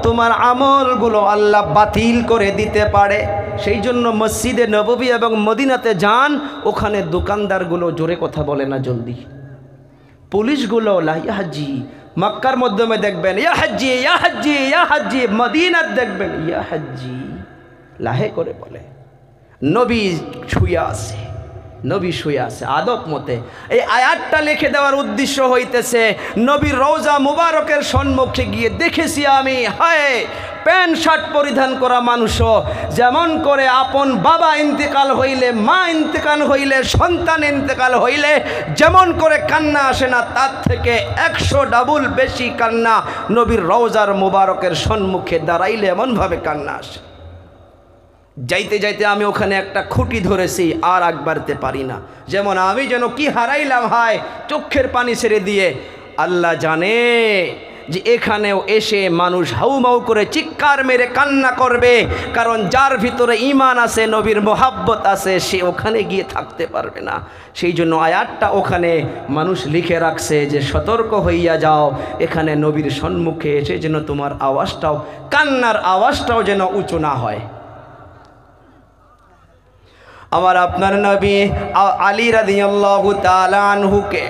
তোমার আমলগুলো আল্লাহ বাতিল করে দিতে পারে। সেই জন্য মসজিদে নববী এবং মদিনাতে যান, ওখানে দোকানদারগুলো জোরে কথা বলে না জলদি, পুলিশগুলো লা ইয়া হাজ্জি, মক্কার মাধ্যমে দেখবেন ইয়া হাজ্জি ইয়া হাজ্জি ইয়া হাজ্জি, মদিনাত দেখবেন ইয়া হাজ্জি লাহে করে বলে। নবী শুয়ে আছে, নবী শুয়ে আছে আদব মতে। এই আয়াতটা লিখে দেওয়ার উদ্দেশ্য হইতেছে নবীর রওজা মুবারকের সম্মুখে গিয়ে দেখেছি আমি, হায় প্যান্ট শার্ট পরিধান করা মানুষও যেমন করে আপন বাবা ইন্তেকাল হইলে, মা ইন্তেকাল হইলে, সন্তান ইন্তেকাল হইলে যেমন করে কান্না আসে না, তার থেকে 100 ডাবল বেশি কান্না নবীর রওজার মুবারকের সম্মুখে দাঁড়াইলে এমনভাবে কান্না আসে। যাইতে যাইতে আমি ওখানে একটা খুঁটি ধরেছি, আর আগ বাড়তে পারি না, যেমন আমি যেন কি হারাইলাম, হায় চোখের পানি ছেড়ে দিয়ে। আল্লাহ জানে যে এখানেও এসে মানুষ হাউমাউ করে চিৎকার মেরে কান্না করবে, কারণ যার ভিতরে ঈমান আছে, নবীর মোহাব্বত আছে, সে ওখানে গিয়ে থাকতে পারবে না। সেই জন্য আয়াতটা ওখানে মানুষ লিখে রাখছে যে সতর্ক হইয়া যাও, এখানে নবীর সম্মুখে এসে যেন তোমার আওয়াজটাও, কান্নার আওয়াজটাও যেন উঁচু না হয়। আমার আপনার নবী আলী রাদিয়াল্লাহু তাআলা আনহুকে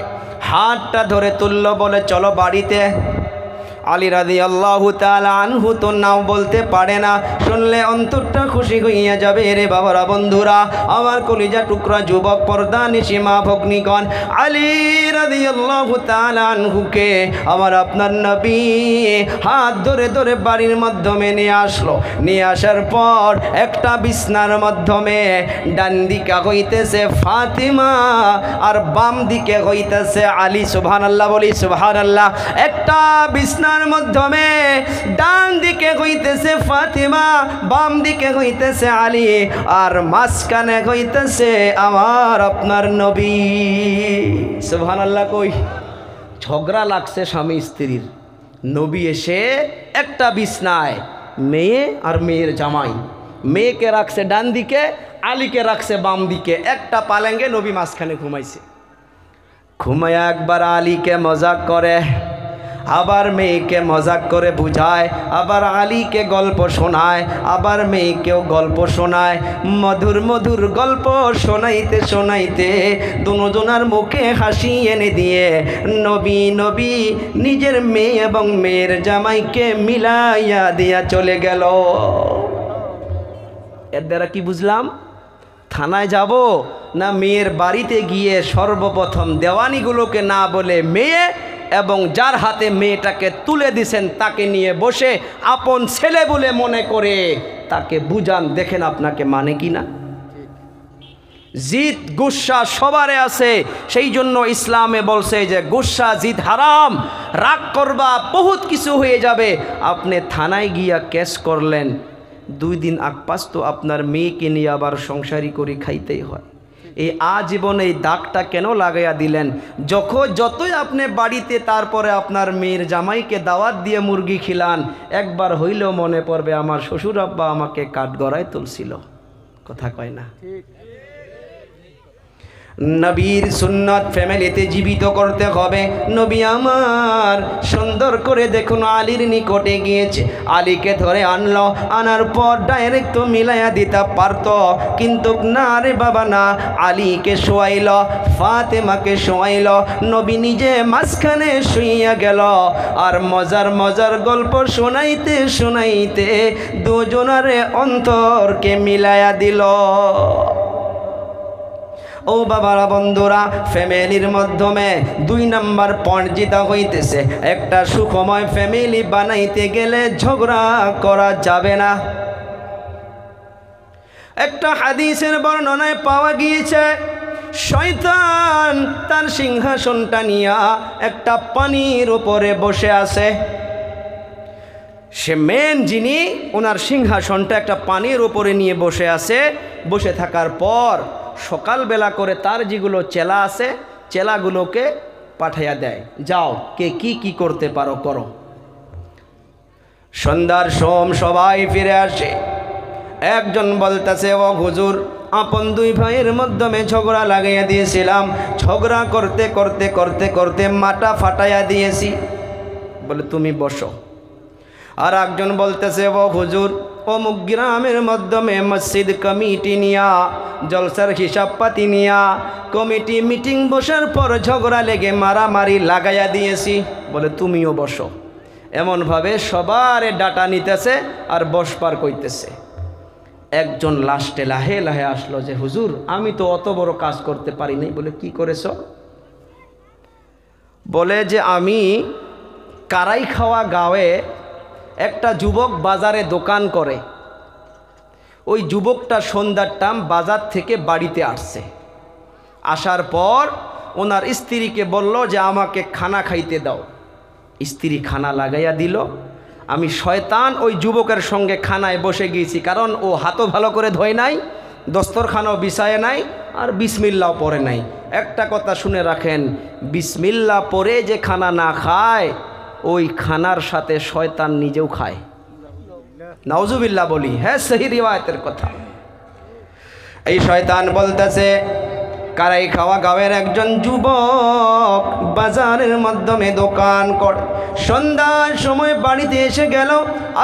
হাতটা ধরে তুললো, বলে চলো বাড়িতে। আলী রাদিয়াল্লাহু তাআলা আনহু তো নাও বলতে পারে না, শুনলে অন্তরটা খুশি হইয়া যাবে রে বাবারা, বন্ধুরা আমার কলিজা টুকরা যুবক পর্দা নিশিমা ভগ্নিগণ, আলী রাদিয়াল্লাহু তাআলা আনহুকে আমার আপনার নবী হাত ধরে ধরে বাড়ির মাধ্যমে নিয়ে আসলো। নিয়ে আসার পর একটা বিছনার মাধ্যমে ডান দিকে হইতেছে ফাতিমা আর বাম দিকে হইতেছে আলী। সুবহানাল্লাহ বলি সুবহানাল্লাহ। একটা বিছনা মাধ্যমে ডান দিকে হইতেছে ফাতিমা, বাম দিকে হইতেছে আলী, আর মাঝখানে হইতেছে আমার আপনার নবী। সুবহানাল্লাহ। কই ঝগড়া লাগছে স্বামী স্ত্রীর, নবী এসে একটা বিছনায় মেয়ে আর মেয়ের জামাই, মেয়েকে রাখছে ডান দিকে, আলীকে রাখছে বাম দিকে, একটা পালেঙ্গে নবী মাঝখানে ঘুমাইছে। ঘুমায়া একবার আলীকে মজাক করে, আবার মেয়েকে মজাক করে বুঝায়, আবার আলীকে গল্প শোনায়, আবার মেয়েকেও গল্প শোনায়। মধুর মধুর গল্প শোনাইতে শোনাইতে দুজনার মুখে হাসি এনে দিয়ে নবী নবী নিজের মেয়ে এবং মেয়ের জামাইকে মিলাইয়া দিয়া চলে গেল। এর দ্বারা কি বুঝলাম? থানায় যাব না মেয়ের বাড়িতে গিয়ে সর্বপ্রথম দেওয়ানিগুলোকে না বলে মেয়ে এবং যার হাতে মেয়েটাকে তুলে দিছেন তাকে নিয়ে বসে আপন ছেলে বলে মনে করে তাকে বুঝান, দেখেন আপনাকে মানে কি না। জিদ গুসা সবারে আছে, সেই জন্য ইসলামে বলছে যে গুসা জিদ হারাম, রাগ করবা বহুত কিছু হয়ে যাবে। আপনি থানায় গিয়া কেস করলেন, 2 দিন আগপাস তো আপনার মেয়েকে নিয়ে আবার সংসারী করে খাইতেই হয়। এই আজীবন এই দাগটা কেন লাগাইয়া দিলেন? যতই আপনি বাড়িতে তারপরে আপনার মেয়ের জামাইকে দাওয়াত দিয়ে মুরগি খিলান, একবার হইলেও মনে পড়বে আমার শ্বশুর আব্বা আমাকে কাঠগড়ায় তুলছিল। কথা কয় না? নবীর সুন্নাত ফ্যামিলিতে জীবিত করতে হবে। নবী আমার সুন্দর করে দেখুন আলীর নিকটে গিয়েছে, আলীকে ধরে আনলো, আনার পর ডাইরেক্ট তো মিলাইয়া দিতে পারত, কিন্তু না রে বাবা না, আলীকে শোয়াইল, ফাতেমাকে শোয়াইল, নবী নিজে মাঝখানে শুইয়া গেল, আর মজার মজার গল্প শোনাইতে শোনাইতে দুজনারে অন্তরকে মিলাইয়া দিল। ও বাবারা বন্ধুরা, ফ্যামিলির মাধ্যমে 2 নাম্বার পয়েন্ট যেটা হইতেছে, একটা সুখময় ফ্যামিলি বানাইতে গেলে ঝগড়া করা যাবে না। একটা হাদিসের বর্ণনায় পাওয়া গিয়েছে শয়তান তার সিংহাসনটা নিয়া একটা পানির উপরে বসে আছে। সে মেন যিনি, ওনার সিংহাসনটা একটা পানির উপরে নিয়ে বসে আছে। বসে থাকার পর সকালবেলা করে তার যেগুলো চেলা আছে, চেলাগুলোকে পাঠাইয়া দেয়, যাও কে কি কি করতে পারো করো। সন্ধ্যার সবাই ফিরে আসে। একজন বলতেছে, ও হুজুর, আপন দুই ভাইয়ের মাধ্যমে ঝগড়া লাগাইয়া দিয়েছিলাম, ঝগড়া করতে করতে করতে করতে মাথা ফাটাইয়া দিয়েছি। বলে তুমি বসো। আর একজন বলতেছে, ও হুজুর, অমুক গ্রামের মাধ্যমে মসজিদ কমিটি নিয়া, জলসার হিসাব পাতি নিয়া কমিটি মিটিং বসার পর ঝগড়া লেগে মারামারি লাগাইয়া দিয়েছি। বলে তুমিও বসো। এমনভাবে সবার ডাটা নিতেছে আর বসবার কইতেছে। একজন লাস্টে লাহে লাহে আসলো যে, হুজুর, আমি তো অত বড় কাজ করতে পারি নাই। বলে কি করেছ? বলে যে আমি কারাইখাওয়া গাঁয়ে একটা যুবক বাজারে দোকান করে, ওই যুবকটা সন্ধ্যার টাইম বাজার থেকে বাড়িতে আসছে। আসার পর ওনার স্ত্রীকে বলল যে আমাকে খানা খাইতে দাও। স্ত্রী খানা লাগাইয়া দিল। আমি শয়তান ওই যুবকের সঙ্গে খানায় বসে গিয়েছি, কারণ ও হাতও ভালো করে ধোয় নাই, দস্তরখানাও বিছায় নাই, আর বিসমিল্লাও পড়ে নাই। একটা কথা শুনে রাখেন, বিসমিল্লা পড়ে যে খানা না খায়, ওই খানার সাথে শয়তান নিজেও খায়। নাউজুবিল্লাহ বলি, হ্যাঁ, সহি রিওয়ায়াতের কথা। এই শয়তান বলতেছে, কারাইখাওয়া গাঁয়ের একজন যুবক বাজারের মাধ্যমে দোকান করে, সন্ধ্যার সময় বাড়িতে এসে গেল।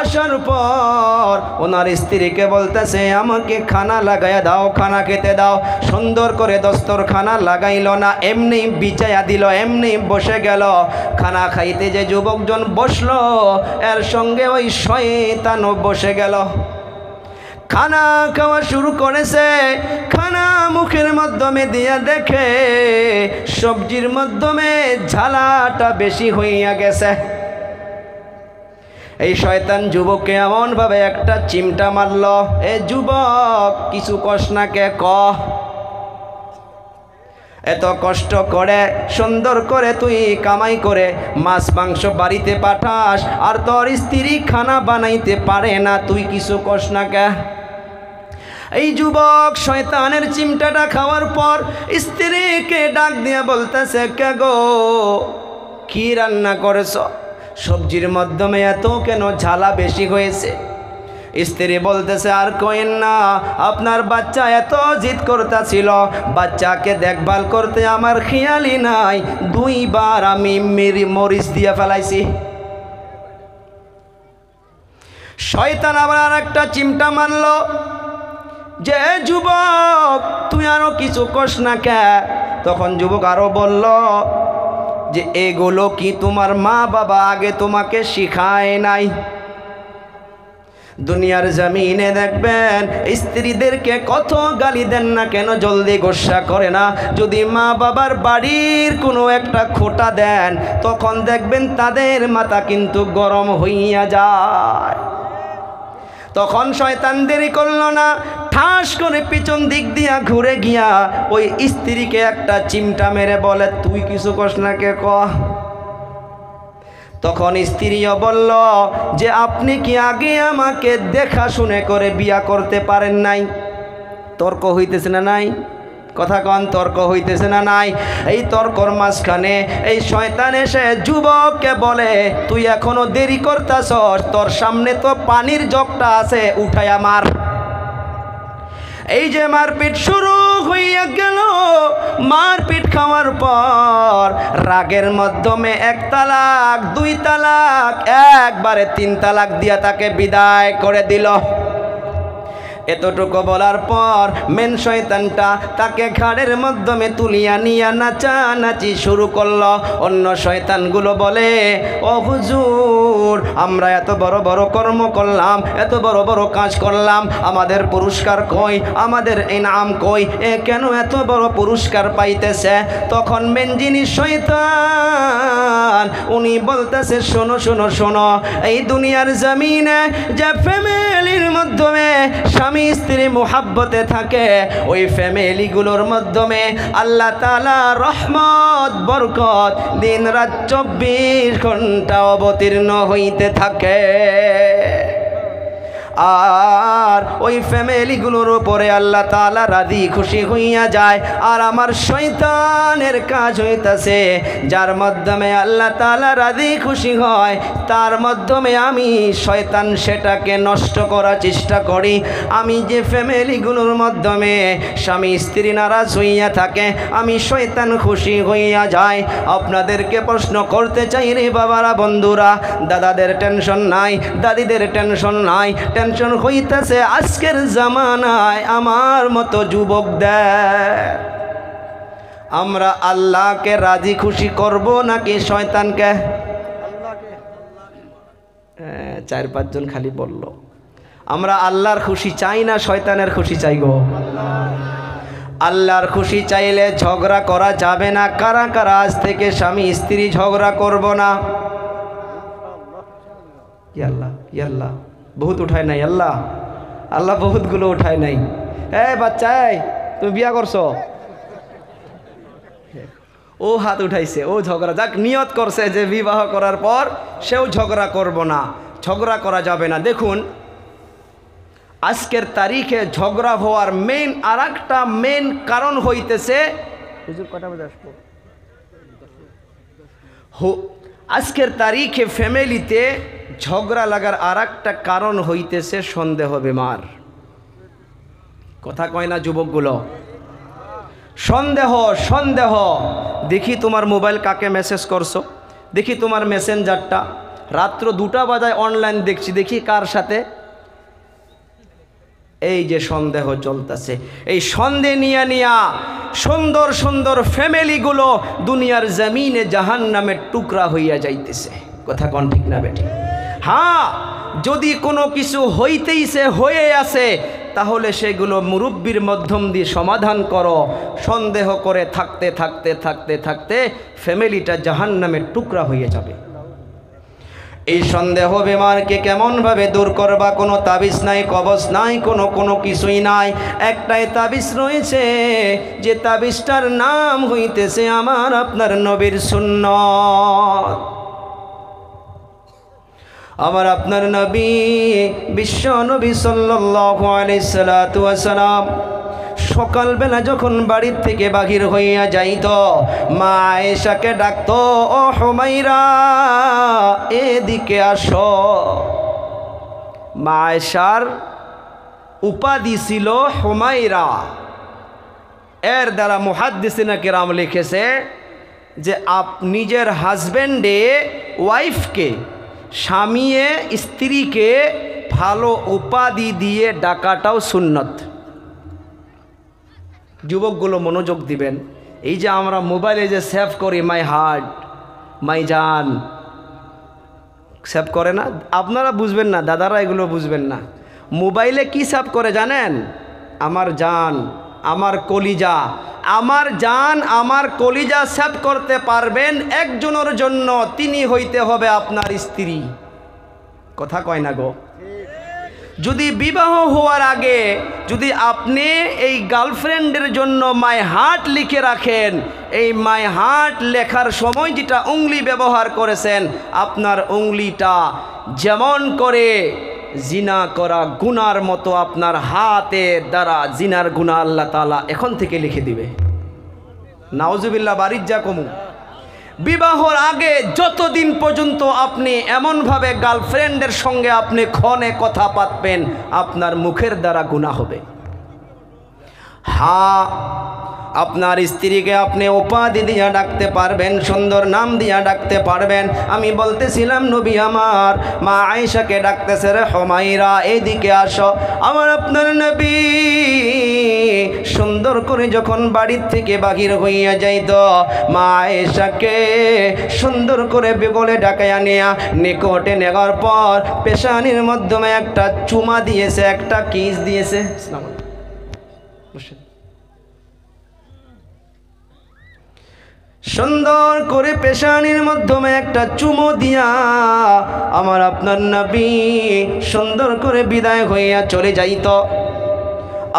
আসার পর ওনার স্ত্রীকে বলতেছে, আমাকে খানা লাগাইয়া দাও, খানা খেতে দাও। সুন্দর করে দস্তরখানা লাগাইল না, এমনি বিছাইয়া দিল, এমনি বসে গেল। খানা খাইতে যে যুবকজন বসলো, এর সঙ্গে ওই শয়তানও বসে গেল। খানা খাওয়া শুরু করেছে। খানা মুখের মাধ্যমে দিয়া দেখে সবজির মাধ্যমে ঝালাটা বেশি হইয়া গেছে। এই শয়তান যুবককে এমনভাবে একটা চিমটা মারল, এ যুবক, কিছু কষ্ট না কে ক, এত কষ্ট করে সুন্দর করে তুই কামাই করে মাছ মাংস বাড়িতে পাঠাস, আর তোর স্ত্রী খানা বানাইতে পারে না, তুই কিছু কষ্ট না কে? এই যুবক শয়তানের চিমটাটা খাওয়ার পর স্ত্রীকে ডাক দিয়ে বলতেছে, কে গো, কি রান্না করেছ? সবজির মাধ্যমে এত কেন ঝালা বেশি হয়েছে? স্ত্রী বলতেছে, আর কইন না, আপনার বাচ্চা এত জিদ করতেছিল, বাচ্চাকে দেখভাল করতে আমার খেয়ালই নাই, 2 বার আমি মরিচ দিয়ে ফেলাইছি। শয়তান আবার আর একটা চিমটা মারল, যে যুবক, তুই আরো কিছু কস না কে? তখন যুবক আরো বলল যে, এগুলো কি তোমার মা বাবা আগে তোমাকে শিখায় নাই? দুনিয়ার জমিনে দেখবেন স্ত্রীদেরকে কত গালি দেন না কেন, জলদি গোসা করে না। যদি মা বাবার বাড়ির কোনো একটা খোঁটা দেন, তখন দেখবেন তাদের মাথা কিন্তু গরম হইয়া যায়। তখন শয়তান দেরি করল না, ঠাস করে পিছন দিক দিয়া ঘুরে গিয়া ওই স্ত্রীকে একটা চিমটা মেরে বলে, তুই কিছু কস না কে ক? তখন স্ত্রীও বলল যে, আপনি কি আগে আমাকে দেখা শুনে করে বিয়া করতে পারেন নাই? তর্ক হইতেছে না নাই? কথা কন, তর্ক হইতেছে না নাই? এই তর্কর মাঝখানে এই শয়তান এসে যুবককে বলে, তুই এখনো দেরি করতাছস, তোর সামনে তো পানির জগটা আছে, উঠাইয়া মার। এই যে মারপিট শুরু হইয়া গেল। মারপিট খাওয়ার পর রাগের মাধ্যমে 1 তালাক, 2 তালাক, একবারে 3 তালাক দিয়া তাকে বিদায় করে দিল। এতটুকু বলার পর মেন শয়তানটা তাকে ঘাড়ের মাধ্যমে তুলিয়া নিয়া নাচানাচি শুরু করলো। অন্য শয়তানগুলো বলে, ও হুজুর, আমরা এত বড় বড় কর্ম করলাম, এত বড় বড় কাজ করলাম, আমাদের পুরস্কার কই, আমাদের ইনাম কই, এ কেন এত বড় পুরস্কার পাইতেছে? তখন মেন যিনি শয়তান, উনি বলতেছে, শোনো শোনো শোনো, এই দুনিয়ার জমিনে যে ফ্যামিলির মাধ্যমে স্বামী স্ত্রী মুহাব্বতে থাকে, ওই ফ্যামিলিগুলোর মাধ্যমে আল্লাহ তাআলা রহমত বরকত দিন রাত 24 ঘন্টা অবতীর্ণ হইতে থাকে। আর ওই ফ্যামিলিগুলোর উপরে আল্লাহ তাআলা রাজি খুশি হইয়া যায়। আর আমার শয়তানের কাজ হইতাছে, যার মাধ্যমে আল্লাহ তাআলা রাজি খুশি হয় তার মাধ্যমে আমি শয়তান সেটাকে নষ্ট করার চেষ্টা করি। আমি যে ফ্যামিলিগুলোর মাধ্যমে স্বামী স্ত্রী নারাজ হইয়া থাকে, আমি শয়তান খুশি হইয়া যায়। আপনাদেরকে প্রশ্ন করতে চাই রে বাবারা, বন্ধুরা, দাদাদের টেনশন নাই, দাদিদের টেনশন নাই, টেনশন হইতেছে আজকের জামানায় আমার মতো যুবকদের। আমরা আল্লাহকে রাজি খুশি করব নাকি শয়তানকে? 4-5 জন খালি বলল। আমরা আল্লাহর খুশি চাই না শয়তানের খুশি চাই গো? আল্লাহর খুশি চাইলে ঝগড়া করা যাবে না। কারা কারা আজ থেকে স্বামী স্ত্রী ঝগড়া করব না? আল্লাহ আল্লাহ বহুত উঠায় নাই, আল্লাহ আল্লাহ বহুতগুলো উঠায় নাই। বাচ্চাই তুমি বিয়া করছো? ও হাত উঠাইছে, ও ঝগড়া, যাক নিয়ত করছে যে বিবাহ করার পর সেও ঝগড়া করব না। ঝগড়া করা যাবে না। দেখুন আজকের তারিখে ঝগড়া হওয়ার আরেকটা মেন কারণ হইতেছে, হুজুর কটা বাজে আসবো? আজকের তারিখে ফ্যামিলিতে ঝগড়া লাগার আরেকটা কারণ হইতেছে সন্দেহ বেমার। কথা কয় না যুবকগুলো? সন্দেহ সন্দেহ। দেখি তোমার মোবাইল কাকে মেসেজ করছো, দেখি তোমার মেসেঞ্জারটা, রাত্র 2টা বাজায় অনলাইন দেখছি, দেখি কার সাথে। এই যে সন্দেহ চলতেছে, এই সন্দেহ নিয়া সুন্দর সুন্দর ফ্যামিলিগুলো দুনিয়ার জমিনে জাহান্নামের টুকরা হইয়া যাইতেছে। কথা কোন ঠিক না বেটি? হ্যাঁ, যদি কোনো কিছু হইতেইছে, হয়ে আছে, তাহলে সেগুলো মুরব্বির মাধ্যম দিয়ে সমাধান করো। সন্দেহ করে থাকতে থাকতে থাকতে থাকতে ফ্যামিলিটা জাহান্নামের টুকরা হয়ে যাবে। এই সন্দেহ বেমারকে কেমনভাবে দূর করবা? কোনো তাবিজ নাই, কবজ নাই, কোনো কিছুই নাই। একটাই তাবিজ রয়েছে, যে তাবিজটার নাম হইতেছে আমার আপনার নবীর সুন্নাত। আমার আপনার নবী বিশ্ব নবী সাল্লাল্লাহু আলাইহি সাল্লাতু ওয়াস সালাম সকালবেলা যখন বাড়ির থেকে বাহির হইয়া যাইত, মা আয়েশাকে ডাকতো, ও হুমাইরা এদিকে আসো। মা আয়েশার উপাধি ছিল হুমাইরা। এর দ্বারা মুহাদ্দিসিনা কিরাম লিখেছে যে নিজের হাজব্যান্ডে ওয়াইফকে, স্বামীয়ে স্ত্রীকে ভালো উপাধি দিয়ে ডাকাটাও সুন্নত। যুবকগুলো মনোযোগ দিবেন। এই যে আমরা মোবাইলে যে সেভ করি মাই হার্ট, মাই জান, সেভ করে না? আপনারা বুঝবেন না, দাদারা এগুলো বুঝবেন না। মোবাইলে কি সেভ করে জানেন? আমার জান, আমার কলিজা। আমার জান, আমার কলিজা সেভ করতে পারবেন একজনের জন্য, তিনি হইতে হবে আপনার স্ত্রী। কথা কয় না গো? যদি বিবাহ হওয়ার আগে যদি আপনি এই গার্লফ্রেন্ডের জন্য মাই হার্ট লিখে রাখেন, এই মাই হার্ট লেখার সময় যেটা উংলি ব্যবহার করেছেন, আপনার উংলিটা যেমন করে জিনা করা গুনার মতো আপনার হাতের দ্বারা জিনার গুনাহ আল্লাহ তাআলা এখন থেকে লিখে দিবে। নাউজুবিল্লাহ, বাড়ির যা কমু। বিবাহর আগে যতদিন পর্যন্ত আপনি এমনভাবে গার্লফ্রেন্ডের সঙ্গে আপনি ক্ষণে কথা পাতবেন, আপনার মুখের দ্বারা গুনাহ হবে। হ্যাঁ, আপনার স্ত্রীকে আপনি উপাধি দিয়া ডাকতে পারবেন, সুন্দর নাম দিয়া ডাকতে পারবেন। আমি বলতেছিলাম নবী আমার মা আয়েশাকে ডাকতেছে, রে হুমাইরা এদিকে আসো। আমার আপনার নবী সুন্দর করে যখন বাড়ির থেকে বাহির হইয়া যাইত, মা আয়েশাকে সুন্দর করে বেগলে ডাকাইয়া নিয়া নিকটে নেওয়ার পর পেশানির মাধ্যমে একটা চুমা দিয়েছে, একটা কিস দিয়েছে। সুন্দর করে পেশানির মাধ্যমে একটা চুমো দিয়া আমার আপনার নবী সুন্দর করে বিদায় হইয়া চলে যাইত।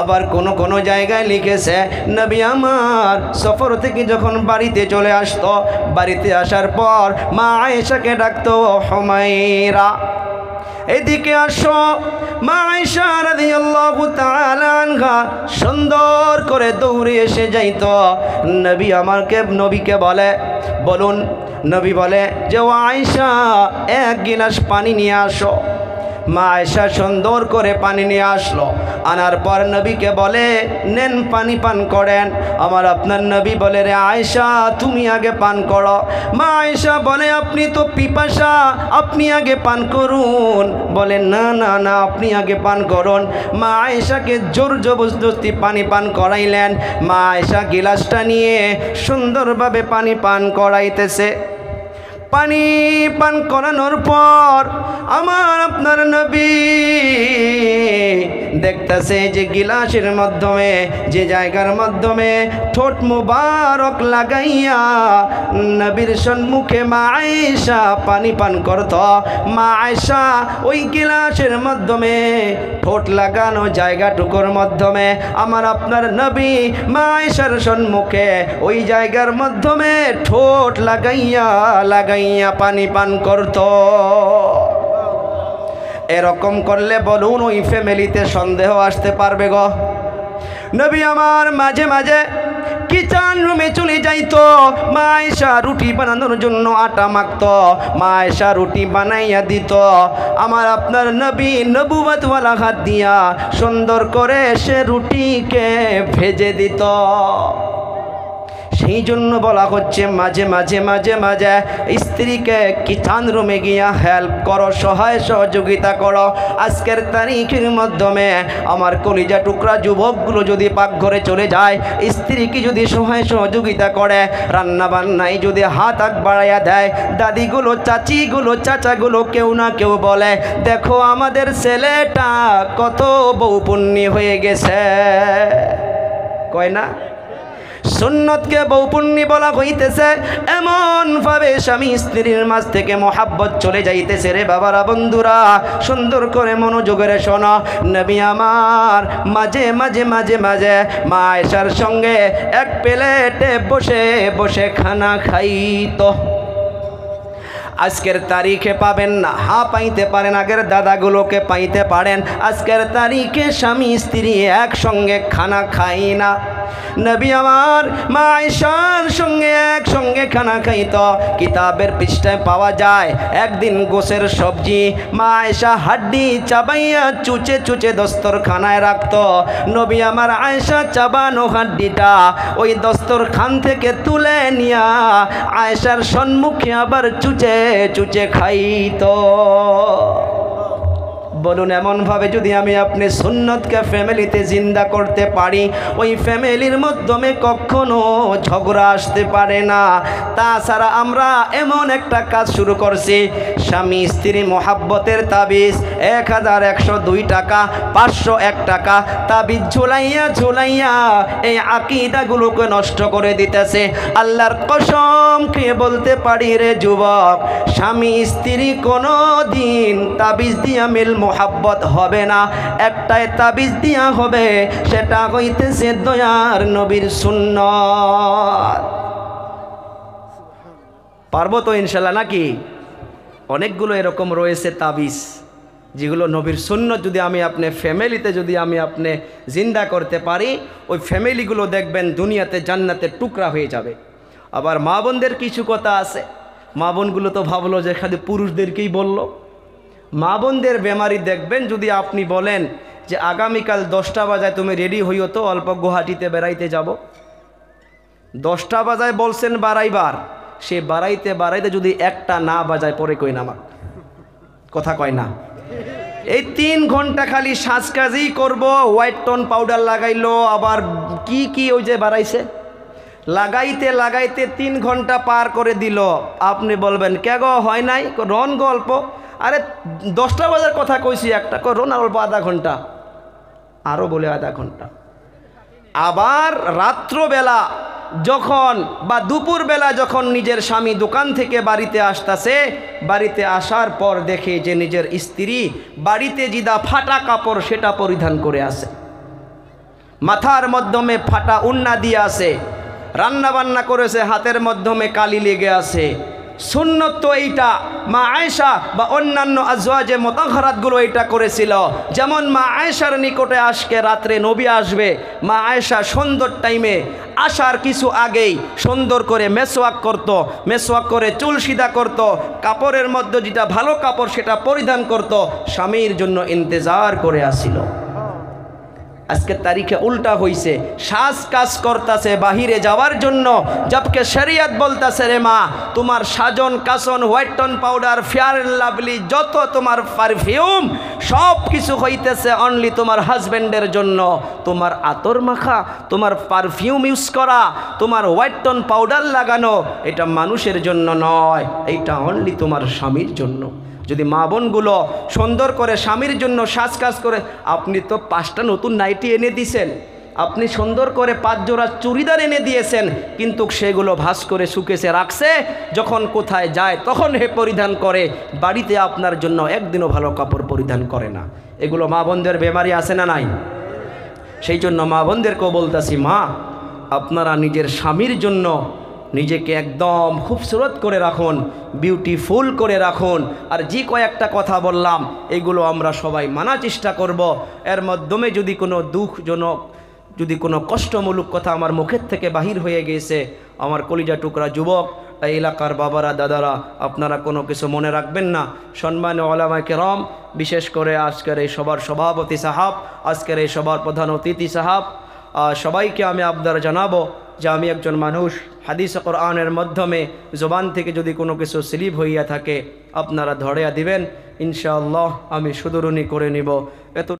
আবার কোন জায়গায় লিখেছে নবী আমার সফর থেকে যখন বাড়িতে চলে আসতো, বাড়িতে আসার পর মা আয়েশাকে ডাকতো, হুমায়রা এদিকে আসো। মা আয়েশা রাদিয়াল্লাহু তাআলা আনহা সুন্দর করে দৌড়ে এসে যাইতো। নবীকে বলে, বলুন, নবী বলে যে ও আয়েশা এক গিলাস পানি নিয়ে আসো। মা আয়েশা সুন্দর করে পানি নিয়ে আসলো। আনার পর নবীকে বলে নেন পানি পান করেন। আমার আপনার নবী বলে রে আয়েশা তুমি আগে পান করো। মা আয়েশা বলে আপনি তো পিপাসা, আপনি আগে পান করুন। বলে না না না আপনি আগে পান করুন। মা আয়েশাকে জোর জবরদস্তি পানি পান করাইলেন। মা আয়েশা গিলাসটা নিয়ে সুন্দরভাবে পানি পান করাইতেছে। পানি পান করানোর পর আমার আপনার নবী দেখতেছে যে গিলাসের মাধ্যমে, যে জায়গার মাধ্যমে ঠোঁট মুবারক লাগাইয়া নবীর সম্মুখে মা আয়েশা পানি পান করত, মা আয়েশা ওই গিলাসের মাধ্যমে ঠোঁট লাগানো জায়গাটুকুর মাধ্যমে আমার আপনার নবী মা আয়েশার সম্মুখে ওই জায়গার মাধ্যমে ঠোঁট লাগাইয়া পানি পান করত। এরকম করলে বলুন ওই ফ্যামিলিতে সন্দেহ আসতে পারবে গো? নবী আমার মাঝে মাঝে কিচেন রুমে চলে যাইতো। মা আয়েশা রুটি বানানোর জন্য আটা মাখতো, মা আয়েশা রুটি বানাইয়া দিত। আমার আপনার নবী নবুয়তওয়ালা হাত দিয়া সুন্দর করে সে রুটিকে ভেজে দিত। সেই জন্য বলা হচ্ছে মাঝে মাঝে স্ত্রীকে কিচেন রুমে গিয়া হেল্প করো, সহায় সহযোগিতা করো। আজকের তারিখের মাধ্যমে আমার কলিজা টুকরা যুবকগুলো যদি পাকঘরে চলে যায়, স্ত্রীকে যদি সহায় সহযোগিতা করে, রান্না বান্নায় যদি হাত বাড়াইয়া দেয়, দাদিগুলো চাচিগুলো চাচাগুলো কেউ না কেউ বলে দেখো আমাদের ছেলেটা কত বউপুণ্যি হয়ে গেছে, কয় না? সুন্নতকে বউপুণ্যি বলা হইতেছে। এমন ভাবে স্বামী স্ত্রীর মাঝ থেকে মহাব্বত চলে যাইতেছে রে বাবারা, বন্ধুরা সুন্দর করে মনোযোগের শোনো। নবী আমার মাঝে মাঝে মা আয়েশার সঙ্গে এক প্লেটে বসে বসে খানা খাইতো। আজকের তারিখে পাবেন না, পাইতে পারেন, আগের দাদাগুলোকে পাইতে পারেন। আজকের তারিখে স্বামী স্ত্রী একসঙ্গে খানা খাই না। নবী আমার মা আয়েশার সঙ্গে একসঙ্গে খানা খাইত। কিতাবের পৃষ্ঠায় পাওয়া যায় একদিন গোশের সবজি মা আয়েশা হাড্ডি চাবাইয়া চুচে চুচে দস্তরখানায় রাখত। নবী আমার আয়েশা চাবানো হাড্ডিটা ওই দস্তরখান থেকে তুলে নিয়া আয়েশার সম্মুখে আবার চুচে চুচে খাইত। বলুন এমনভাবে যদি আমি আপনি সুন্নতকে ফ্যামিলিতে জিন্দা করতে পারি, ওই ফ্যামিলির মাধ্যমে কখনো ঝগড়া আসতে পারে না। তাছাড়া আমরা এমন একটা কাজ শুরু করছি, স্বামী স্ত্রী মোহাব্বতের তাবিজ 1102 টাকা 501 টাকা তাবিজ ঝুলাইয়া এই আকীদাগুলোকে নষ্ট করে দিতেছে। আল্লাহর কসম খেয়ে বলতে পারি রে যুবক, স্বামী স্ত্রী কোনো দিন তাবিজ দিয়া মিল মোহাব্বত হবে না। একটাই তাবিজ দিয়া হবে, সেটা হইতেছে দয়ার নবীর সুন্নাত। পারবো তো ইনশাল্লাহ নাকি? অনেকগুলো এরকম রয়েছে তাবিজ যেগুলো নবীর সুন্নাত যদি আমি আপনি ফ্যামিলিতে যদি আমি আপনি জিন্দা করতে পারি, ওই ফ্যামিলিগুলো দেখবেন দুনিয়াতে জান্নাতের টুকরা হয়ে যাবে। আবার মা বোনদের কিছু কথা আছে, মা বোনগুলো তো ভাবলো যে খালি পুরুষদেরকেই বললো। মা বোনদের বেমারি দেখবেন, যদি আপনি বলেন যে আগামীকাল 10টা বাজায় তুমি রেডি হইও তো অল্প গুয়াহাটিতে বেড়াইতে যাব, 10টা বাজায় বলছেন বাড়াইবার, সে বাড়াইতে যদি একটা না বাজায় পরে কই না, আমার কথা কয় না। এই 3 ঘন্টা খালি সাজকাজই করব, হোয়াইট টোন পাউডার লাগাইলো, আবার কি ওই যে বাড়াইছে লাগাইতে 3 ঘন্টা পার করে দিল। আপনি বলবেন কে গো হয় নাই? রন গল্প, আরে 10টা বাজার কথা কইছি, একটা রন আর অল্প আধা ঘন্টা, আরও বলে আধা ঘন্টা। আবার রাত্রবেলা যখন বা দুপুরবেলা যখন নিজের স্বামী দোকান থেকে বাড়িতে আসতেছে, বাড়িতে আসার পর দেখে যে নিজের স্ত্রী বাড়িতে জিদা ফাটা কাপড় সেটা পরিধান করে আসে। মাথার মাধ্যমে ফাটা উন্না দিয়ে আছে, রান্না বান্না করেছে, হাতের মাধ্যমে কালি লেগে আছে। সুন্নত তো এইটা, মা আয়েশা বা অন্যান্য আজওয়াজে মুতাহহারাতগুলো এটা করেছিল। যেমন মা আয়েশার নিকটে আজকে রাত্রে নবী আসবে, মা আয়েশা সুন্দর টাইমে আসার কিছু আগেই সুন্দর করে মেসওয়াক করত, মেসওয়াক করে চুল সিধা করত, কাপড়ের মধ্যে যেটা ভালো কাপড় সেটা পরিধান করত, স্বামীর জন্য ইন্তজার করে আসিল। আজকের তারিখে উল্টা হইছে, সাজ কাজ করতেছে বাহিরে যাওয়ার জন্য, জবকে শরিয়ত বলতেছে রে মা তোমার সাজন কাসন, white tone powder, Fair and Lovely, যত তোমার পারফিউম সব কিছু হইতেছে অনলি তোমার হাজব্যান্ডের জন্য। তোমার আতর মাখা, তোমার পারফিউম ইউজ করা, তোমার হোয়াইট টোন পাউডার লাগানো, এটা মানুষের জন্য নয়, এইটা অনলি তোমার স্বামীর জন্য। যদি মা বোনগুলো সুন্দর করে স্বামীর জন্য সাজ কাজ করে, আপনি তো 5টা নতুন নাইটি এনে দিয়েছেন, আপনি সুন্দর করে 5 জোড়া চুড়িদার এনে দিয়েছেন, কিন্তু সেগুলো ভাঁজ করে শুকেছে রাখছে, যখন কোথায় যায় তখন হে পরিধান করে, বাড়িতে আপনার জন্য একদিনও ভালো কাপড় পরিধান করে না। এগুলো মা বোনদের বেমারি আছে না নাই? সেই জন্য মা বোনদেরকেও বলতেছি, মা আপনারা নিজের স্বামীর জন্য নিজেকে একদম খুবসুরত করে রাখুন, বিউটিফুল করে রাখুন। আর যে কয়েকটা কথা বললাম এগুলো আমরা সবাই মানার চেষ্টা করব। এর মাধ্যমে যদি কোনো দুঃখজনক, যদি কোনো কষ্টমূলক কথা আমার মুখের থেকে বাহির হয়ে গেছে, আমার কলিজা টুকরা যুবক, এই এলাকার বাবারা, দাদারা, আপনারা কোনো কিছু মনে রাখবেন না। সম্মানীয় ওলামায়ে কেরাম, বিশেষ করে আজকের এই সবার সভাপতি সাহাব, আজকের এই সবার প্রধান অতিথি সাহাব, সবাইকে আমি আবদার জানাবো যে আমি একজন মানুষ, হাদিস কোরআনের মাধ্যমে জবান থেকে যদি কোনো কিছু স্লিপ হইয়া থাকে আপনারা ধরিয়া দিবেন, ইনশাআল্লাহ আমি শুধরুনি করে নিব। এত